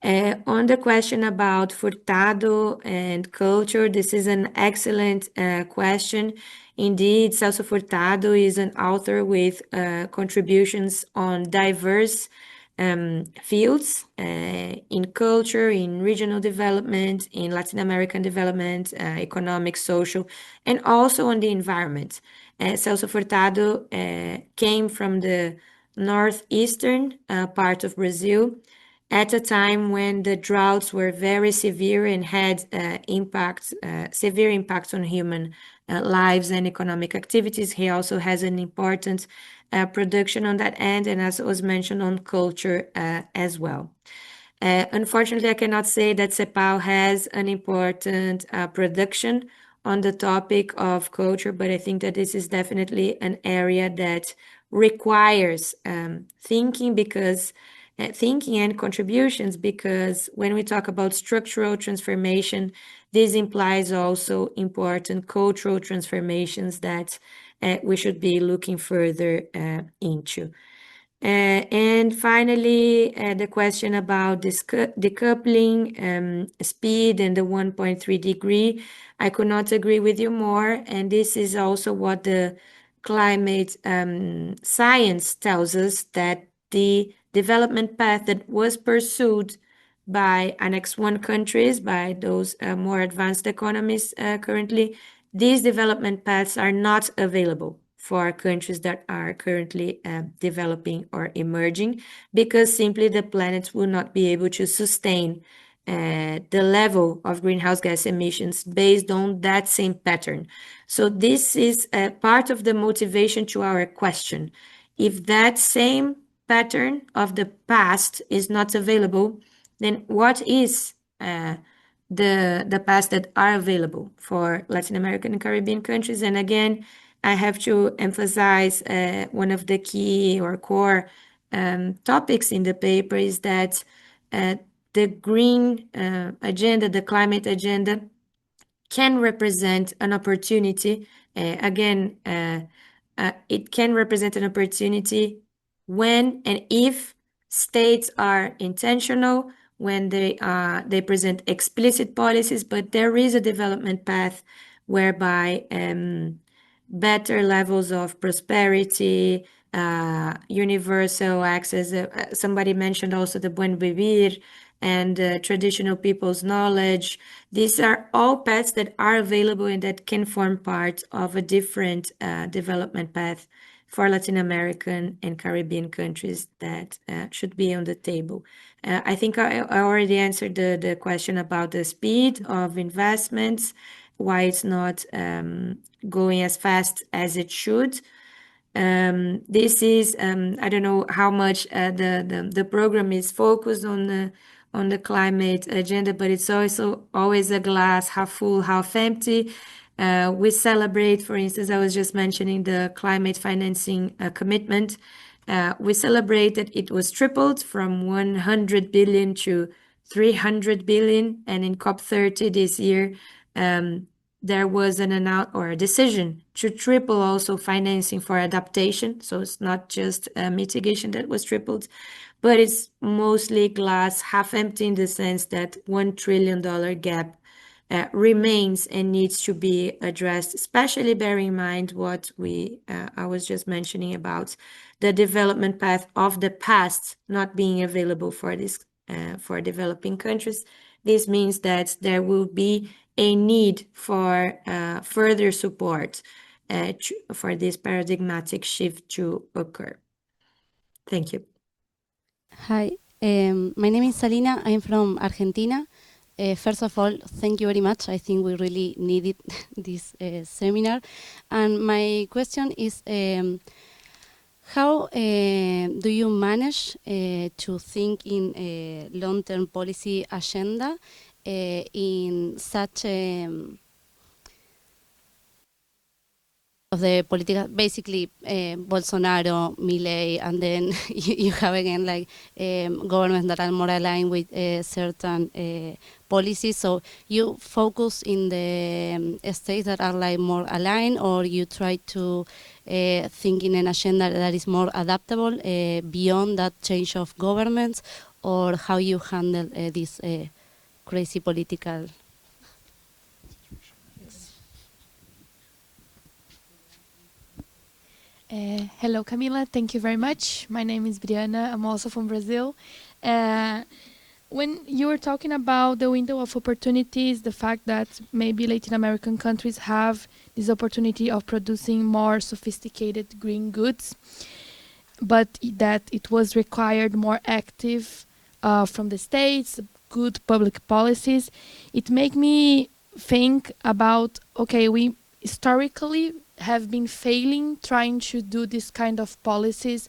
On the question about Furtado and culture, this is an excellent question. Indeed, Celso Furtado is an author with contributions on diverse fields in culture, in regional development, in Latin American development, economic, social, and also on the environment. Celso Furtado came from the northeastern part of Brazil at a time when the droughts were very severe and had severe impacts on human lives and economic activities. He also has an important production on that end, and as was mentioned, on culture as well. Unfortunately, I cannot say that CEPAL has an important production on the topic of culture, but I think that this is definitely an area that requires thinking and contributions, because when we talk about structural transformation, this implies also important cultural transformations that we should be looking further into. And finally, the question about decoupling, speed, and the 1.3 degree, I could not agree with you more. And this is also what the climate science tells us, that the development path that was pursued by Annex 1 countries, by those more advanced economies currently, these development paths are not available for countries that are currently developing or emerging, because simply the planet will not be able to sustain the level of greenhouse gas emissions based on that same pattern. So this is part of the motivation to our question. If that same pattern of the past is not available, then what is the past that are available for Latin American and Caribbean countries? And again, I have to emphasize one of the key or core topics in the paper is that the green agenda, the climate agenda, can represent an opportunity. It can represent an opportunity when and if states are intentional, when they present explicit policies, but there is a development path whereby better levels of prosperity, universal access. Somebody mentioned also the buen vivir and traditional people's knowledge. These are all paths that are available and that can form part of a different development path for Latin American and Caribbean countries that should be on the table. I think I already answered the question about the speed of investments why it's not going as fast as it should. This is I don't know how much the program is focused on the climate agenda, but it's also always a glass half full, half empty. We celebrate, for instance, I was just mentioning the climate financing commitment. We celebrate that it was tripled from 100 billion to 300 billion, and in COP30 this year, there was a decision to triple also financing for adaptation. So it's not just mitigation that was tripled, but it's mostly glass half empty in the sense that $1 trillion gap remains and needs to be addressed, especially bearing in mind what I was just mentioning about the development path of the past not being available for this for developing countries. This means that there will be a need for further support for this paradigmatic shift to occur. Thank you.
Hi, my name is Salina. I'm from Argentina. First of all, thank you very much. I think we really needed this seminar. And my question is, how do you manage to think in a long-term policy agenda in such of the political, basically Bolsonaro, Milei, and then you have again like governments that are more aligned with certain policies. So you focus in the states that are like more aligned, or you try to think in an agenda that is more adaptable beyond that change of governments, or how you handle this crazy political.
Hello, Camila. Thank you very much. My name is Briana. I'm also from Brazil. When you were talking about the window of opportunities, the fact that maybe Latin American countries have this opportunity of producing more sophisticated green goods, but that it was required more active from the states, good public policies, it made me think about, okay, we historically have been failing trying to do this kind of policies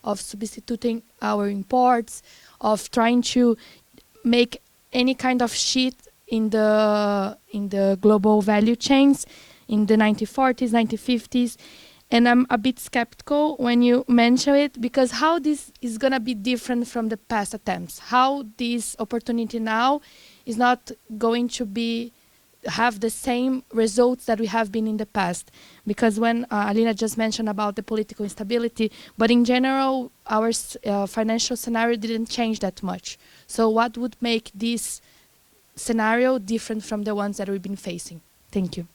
of substituting our imports, of trying to make any kind of shift in the global value chains in the 1940s, 1950s. And I'm a bit skeptical when you mention it, because how this is going to be different from the past attempts, how this opportunity now is not going to have the same results that we have been in the past. Because when Alina just mentioned about the political instability, but in general, our financial scenario didn't change that much. So what would make this scenario different from the ones that we've been facing? Thank you.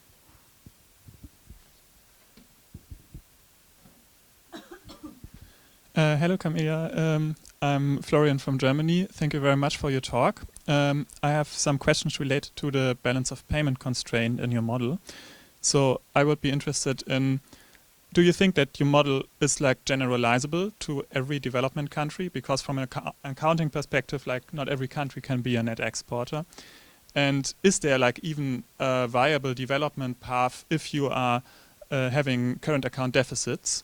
Hello, Camila. I'm Florian from Germany. Thank you very much for your talk. I have some questions related to the balance of payment constraint in your model. So I would be interested in, do you think that your model is like generalizable to every development country? Because from an accounting perspective, like not every country can be a net exporter. And is there like even a viable development path if you are having current account deficits?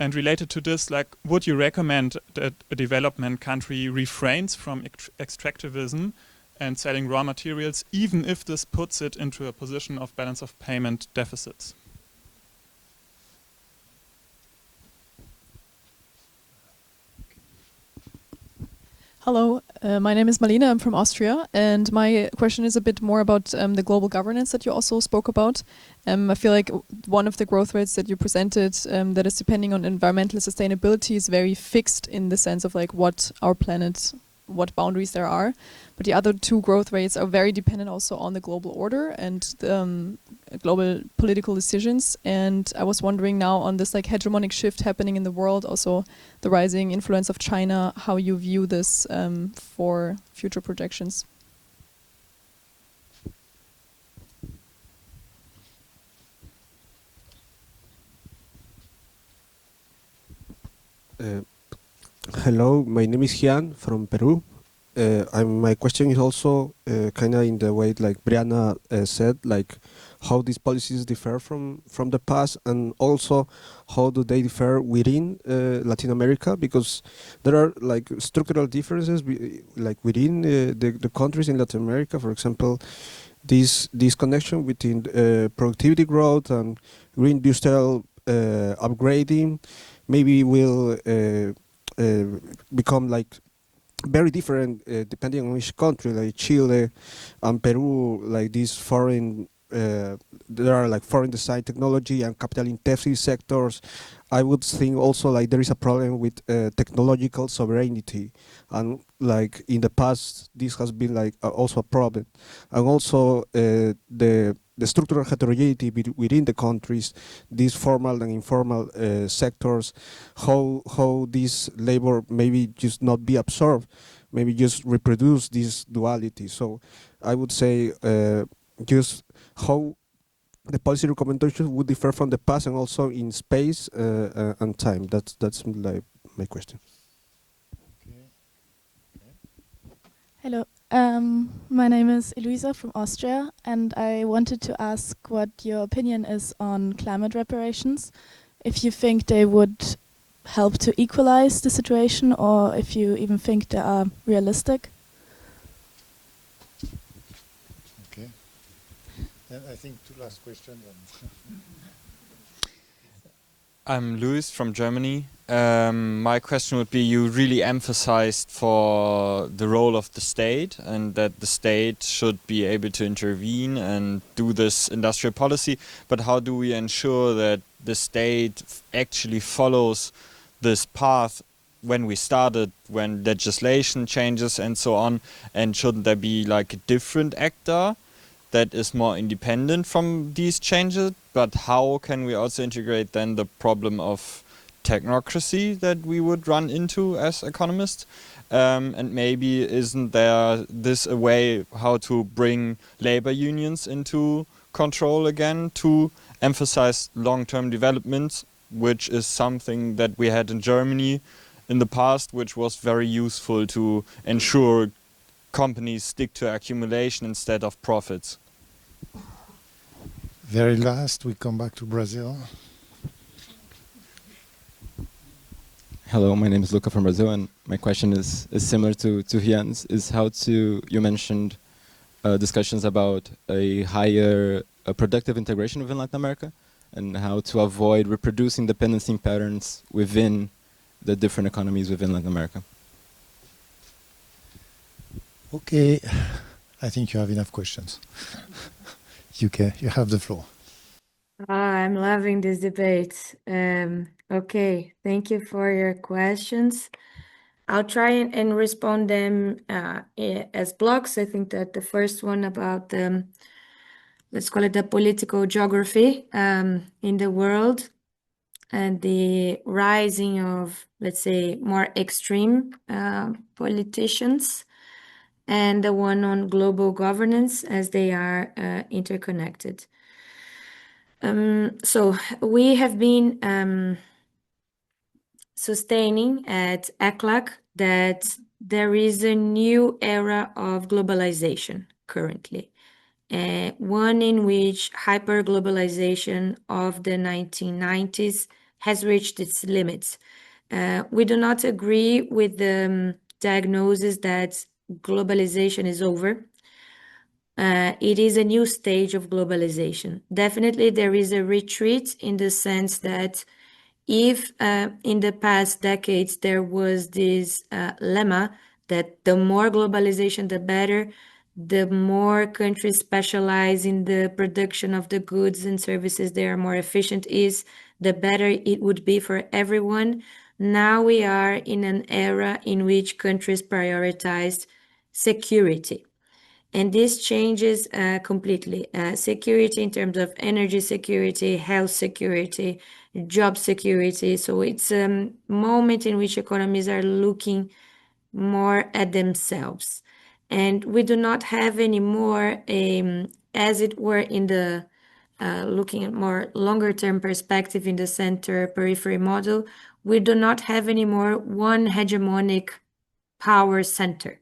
And related to this, like, would you recommend that a development country refrains from extractivism and selling raw materials, even if this puts it into a position of balance of payment deficits?
Hello, my name is Marlene. I'm from Austria, and my question is a bit more about the global governance that you also spoke about. I feel like one of the growth rates that you presented that is depending on environmental sustainability is very fixed in the sense of like what our planet, what boundaries there are. But the other two growth rates are very dependent also on the global order and global political decisions. And I was wondering now on this like hegemonic shift happening in the world, also the rising influence of China, how you view this for future projections.
Hello, my name is Gian from Peru. my question is also kind of in the way like Brianna said, like how these policies differ from the past, and also how do they differ within Latin America, because there are like structural differences like within the countries in Latin America. For example, this connection between productivity growth and green industrial upgrading maybe will become like very different depending on which country, like Chile and Peru, like these foreign, there are like foreign design technology and capital intensive sectors. I would think also like there is a problem with technological sovereignty, and like in the past this has been like also a problem, and also the structural heterogeneity within the countries, these formal and informal sectors, how this labor maybe just not be absorbed, maybe just reproduce this duality. So I would say just how the policy recommendations would differ from the past, and also in space and time. That's like my question.
Hello, my name is Eluisa from Austria, and I wanted to ask what your opinion is on climate reparations. If you think they would help to equalize the situation, or if you even think they are realistic.
Okay. And I think two last questions.
I'm Luis from Germany. My question would be, you really emphasized for the role of the state and that the state should be able to intervene and do this industrial policy, but how do we ensure that the state actually follows this path when we started, when legislation changes and so on, and shouldn't there be like a different actor that is more independent from these changes? But how can we also integrate then the problem of technocracy that we would run into as economists? And maybe isn't there this a way how to bring labor unions into control again, to emphasize long-term development, which is something that we had in Germany in the past, which was very useful to ensure companies stick to accumulation instead of profits.
Very last, we come back to Brazil.
Hello, my name is Luca from Brazil, and my question is similar to Rian's, is how to, you mentioned discussions about a higher productive integration within Latin America, and how to avoid reproducing dependency patterns within the different economies within Latin America.
Okay, I think you have enough questions. You have the floor.
I'm loving this debate. Okay, thank you for your questions. I'll try and respond them as blocks. I think that the first one about let's call it the political geography in the world and the rising of, let's say, more extreme politicians, and the one on global governance as they are interconnected. So we have been sustaining at ECLAC that there is a new era of globalization currently. One in which hyper-globalization of the 1990s has reached its limits. We do not agree with the diagnosis that globalization is over. It is a new stage of globalization. Definitely there is a retreat in the sense that if in the past decades there was this lemma that the more globalization, the better, the more countries specialize in the production of the goods and services they are more efficient is, the better it would be for everyone. Now we are in an era in which countries prioritize security. And this changes completely. Security in terms of energy security, health security, job security. So it's a moment in which economies are looking more at themselves. And we do not have anymore, as it were in the looking at more longer term perspective in the center periphery model, we do not have anymore one hegemonic power center.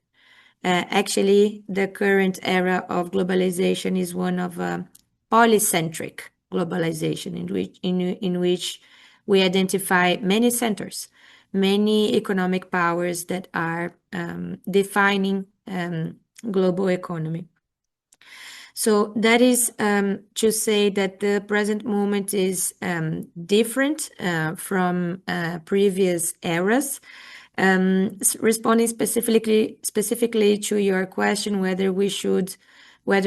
Actually, the current era of globalization is one of polycentric globalization in which we identify many centers, many economic powers that are defining global economy. So that is to say that the present moment is different from previous eras. Responding specifically to your question whether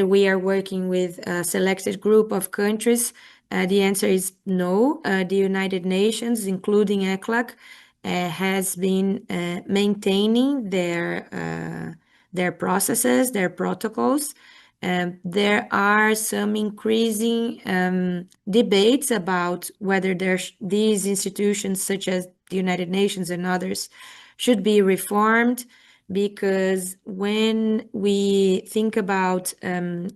we are working with a selected group of countries, the answer is no. The United Nations, including ECLAC, has been maintaining their processes, their protocols. There are some increasing debates about whether these institutions, such as the United Nations and others, should be reformed, because when we think about a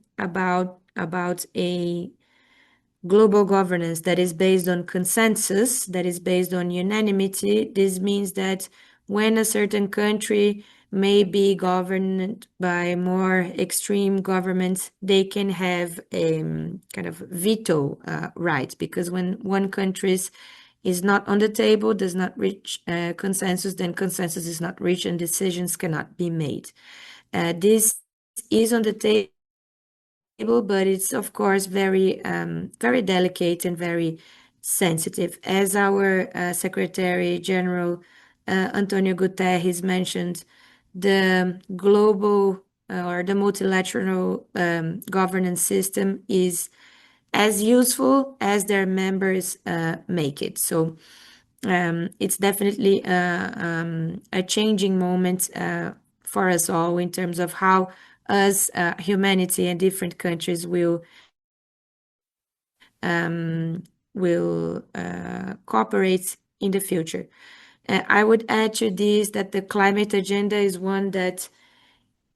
global governance that is based on consensus, that is based on unanimity, this means that when a certain country may be governed by more extreme governments, they can have a kind of veto right, because when one country is not on the table, does not reach consensus, then consensus is not reached and decisions cannot be made. This is on the table, but it's of course very delicate and very sensitive. As our Secretary General Antonio Guterres mentioned, the global or the multilateral governance system is as useful as their members make it. So it's definitely a changing moment for us all in terms of how us, humanity and different countries will cooperate in the future. I would add to this that the climate agenda is one that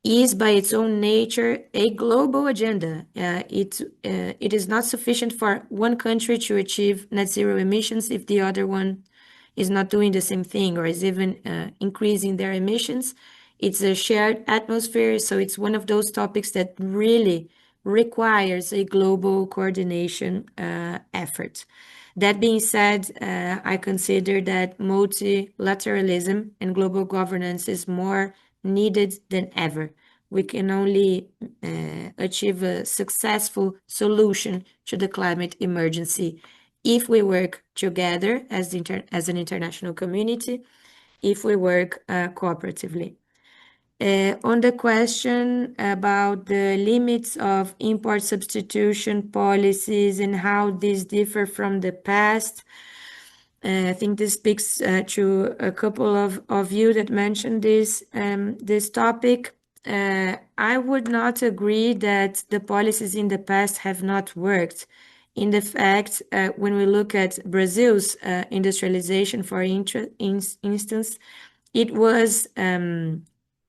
is by its own nature a global agenda. It is not sufficient for one country to achieve net zero emissions if the other one is not doing the same thing or is even increasing their emissions. It's a shared atmosphere, so it's one of those topics that really requires a global coordination effort. That being said, I consider that multilateralism and global governance is more needed than ever. We can only achieve a successful solution to the climate emergency if we work together as an international community, if we work cooperatively. On the question about the limits of import substitution policies and how these differ from the past, I think this speaks to a couple of you that mentioned this topic. I would not agree that the policies in the past have not worked. In the fact, when we look at Brazil's industrialization, for instance, it was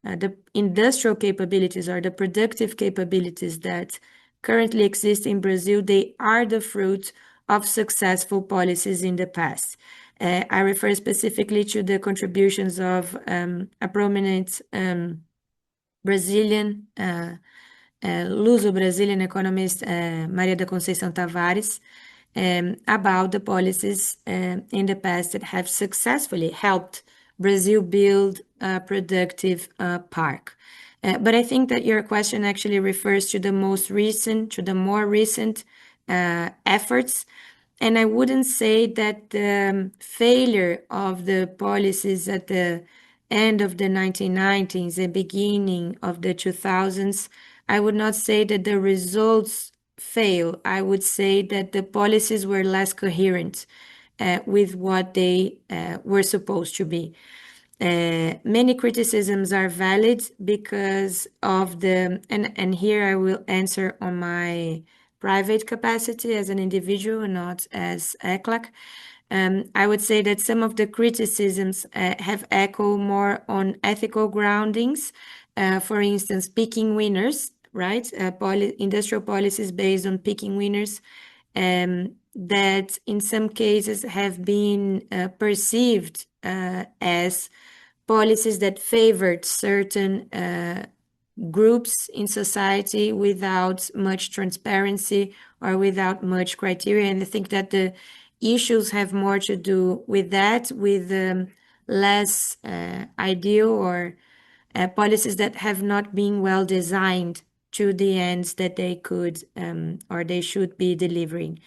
the industrial capabilities or the productive capabilities that currently exist in Brazil. They are the fruit of successful policies in the past. I refer specifically to the contributions of a prominent Brazilian, Luso-Brazilian economist, Maria da Conceição Tavares, about the policies in the past that have successfully helped Brazil build a productive park. But I think that your question actually refers to the more recent efforts. And I wouldn't say that the failure of the policies at the end of the 1990s and beginning of the 2000s, I would not say that the results fail. I would say that the policies were less coherent with what they were supposed to be. Many criticisms are valid because of and here I will answer on my private capacity as an individual and not as ECLAC. I would say that some of the criticisms have echo more on ethical groundings. For instance, picking winners, right? Industrial policies based on picking winners that in some cases have been perceived as policies that favored certain groups in society without much transparency or without much criteria. And I think that the issues have more to do with that, with less ideal or policies that have not been well designed to the ends that they could or they should be delivering.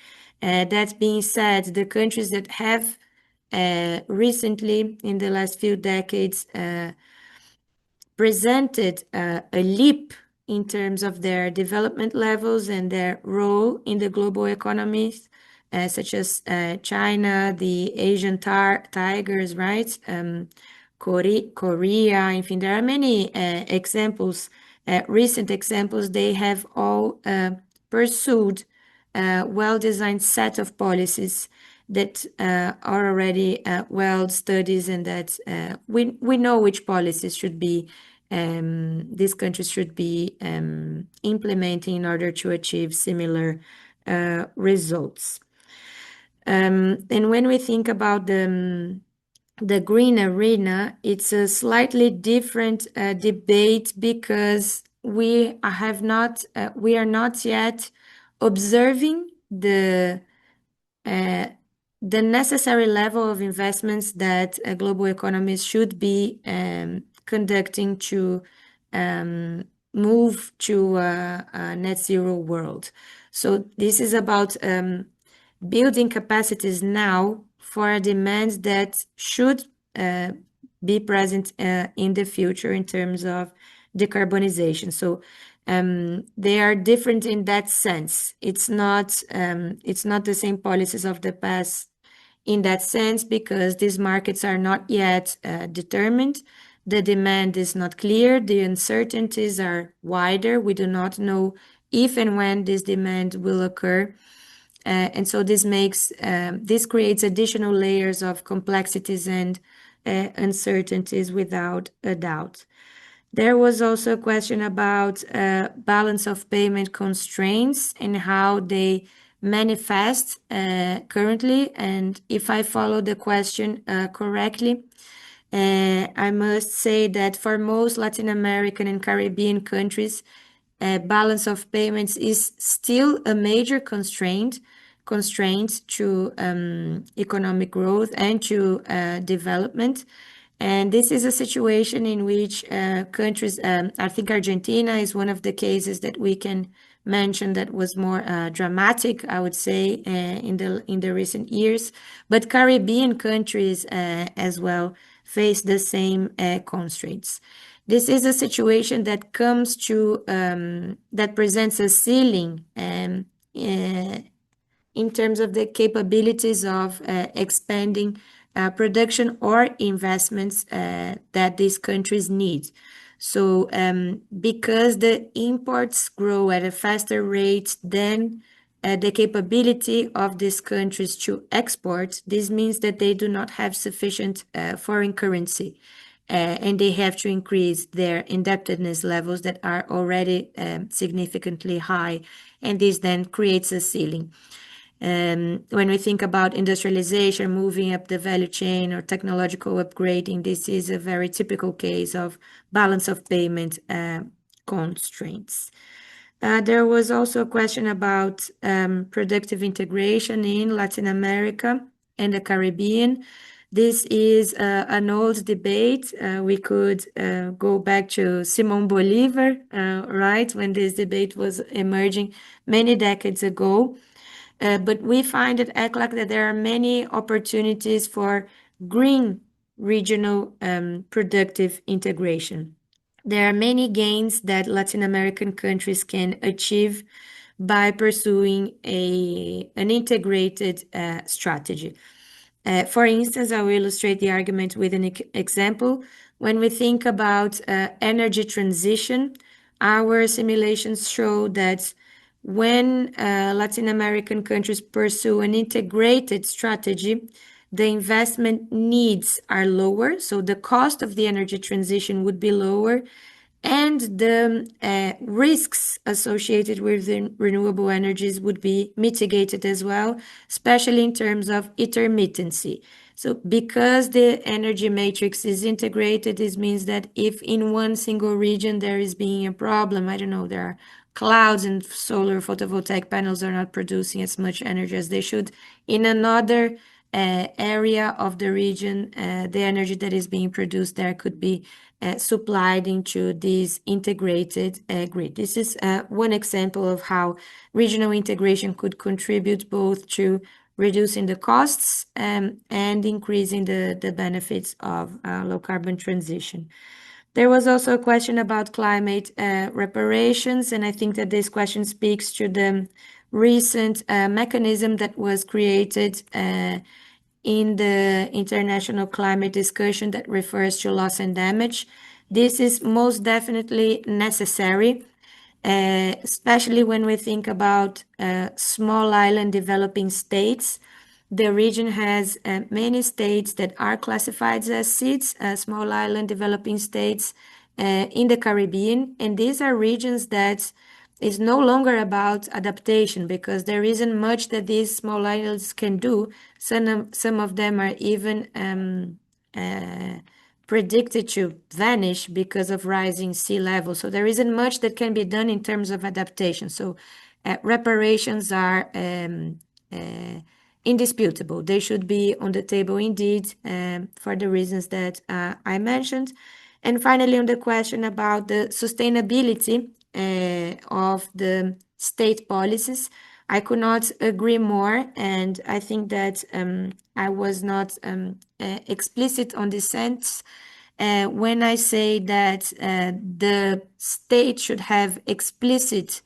That being said, the countries that have recently, in the last few decades, presented a leap in terms of their development levels and their role in the global economies, such as China, the Asian tigers, right? Korea, I think there are many examples, recent examples. They have all pursued a well-designed set of policies that are already well studied, and that we know which policies should be these countries should be implementing in order to achieve similar results. And when we think about the green arena, it's a slightly different debate, because we are not yet observing the necessary level of investments that global economies should be conducting to move to a net zero world. So this is about building capacities now for demands that should be present in the future in terms of decarbonization. So they are different in that sense. It's not the same policies of the past in that sense, because these markets are not yet determined. The demand is not clear. The uncertainties are wider. We do not know if and when this demand will occur. And so this creates additional layers of complexities and uncertainties, without a doubt. There was also a question about balance of payment constraints and how they manifest currently. And if I follow the question correctly, I must say that for most Latin American and Caribbean countries, balance of payments is still a major constraint to economic growth and to development. And this is a situation in which countries, I think Argentina is one of the cases that we can mention that was more dramatic, I would say, in the recent years. But Caribbean countries as well face the same constraints. This is a situation that comes to, that presents a ceiling in terms of the capabilities of expanding production or investments that these countries need. So because the imports grow at a faster rate than the capability of these countries to export, this means that they do not have sufficient foreign currency. And they have to increase their indebtedness levels that are already significantly high. And this then creates a ceiling. When we think about industrialization, moving up the value chain, or technological upgrading, this is a very typical case of balance of payment constraints. There was also a question about productive integration in Latin America and the Caribbean. This is an old debate. We could go back to Simón Bolívar, right, when this debate was emerging many decades ago. But we find at ECLAC that there are many opportunities for green regional productive integration. There are many gains that Latin American countries can achieve by pursuing an integrated strategy. For instance, I will illustrate the argument with an example. When we think about energy transition, our simulations show that when Latin American countries pursue an integrated strategy, the investment needs are lower, so the cost of the energy transition would be lower, and the risks associated with the renewable energies would be mitigated as well, especially in terms of intermittency. So because the energy matrix is integrated, this means that if in one single region there is being a problem, I don't know, there are clouds and solar photovoltaic panels are not producing as much energy as they should, in another area of the region, the energy that is being produced there could be supplied into this integrated grid. This is one example of how regional integration could contribute both to reducing the costs and increasing the benefits of low carbon transition. There was also a question about climate reparations, and I think that this question speaks to the recent mechanism that was created in the international climate discussion that refers to loss and damage. This is most definitely necessary, especially when we think about small island developing states. The region has many states that are classified as SIDS, small island developing states in the Caribbean, and these are regions that is no longer about adaptation because there isn't much that these small islands can do. Some of them are even predicted to vanish because of rising sea level. So there isn't much that can be done in terms of adaptation. So reparations are indisputable. They should be on the table indeed for the reasons that I mentioned. And finally, on the question about the sustainability of the state policies, I could not agree more, and I think that I was not explicit on this sense when I say that the state should have explicit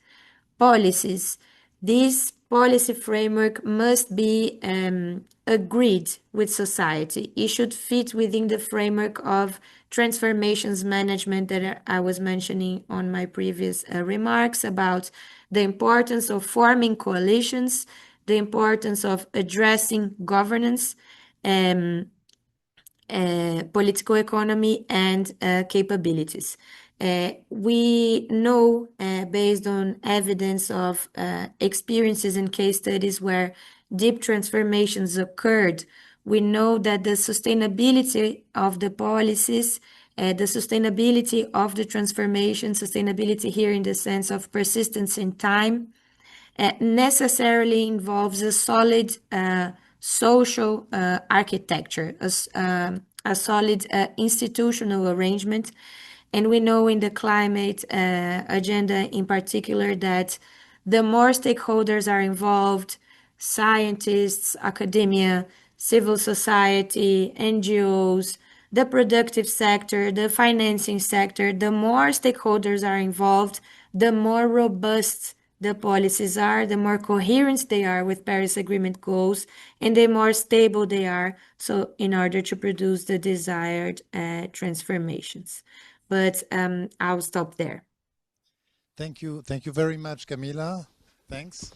policies. This policy framework must be agreed with society. It should fit within the framework of transformations management that I was mentioning on my previous remarks about the importance of forming coalitions, the importance of addressing governance, political economy, and capabilities. We know, based on evidence of experiences and case studies where deep transformations occurred, we know that the sustainability of the policies, the sustainability of the transformation, sustainability here in the sense of persistence in time, necessarily involves a solid social architecture, a solid institutional arrangement. And we know in the climate agenda in particular that the more stakeholders are involved, scientists, academia, civil society, NGOs, the productive sector, the financing sector, the more stakeholders are involved, the more robust the policies are, the more coherent they are with Paris Agreement goals, and the more stable they are, so in order to produce the desired transformations. But I'll stop there.
Thank you very much, Camila. Thanks.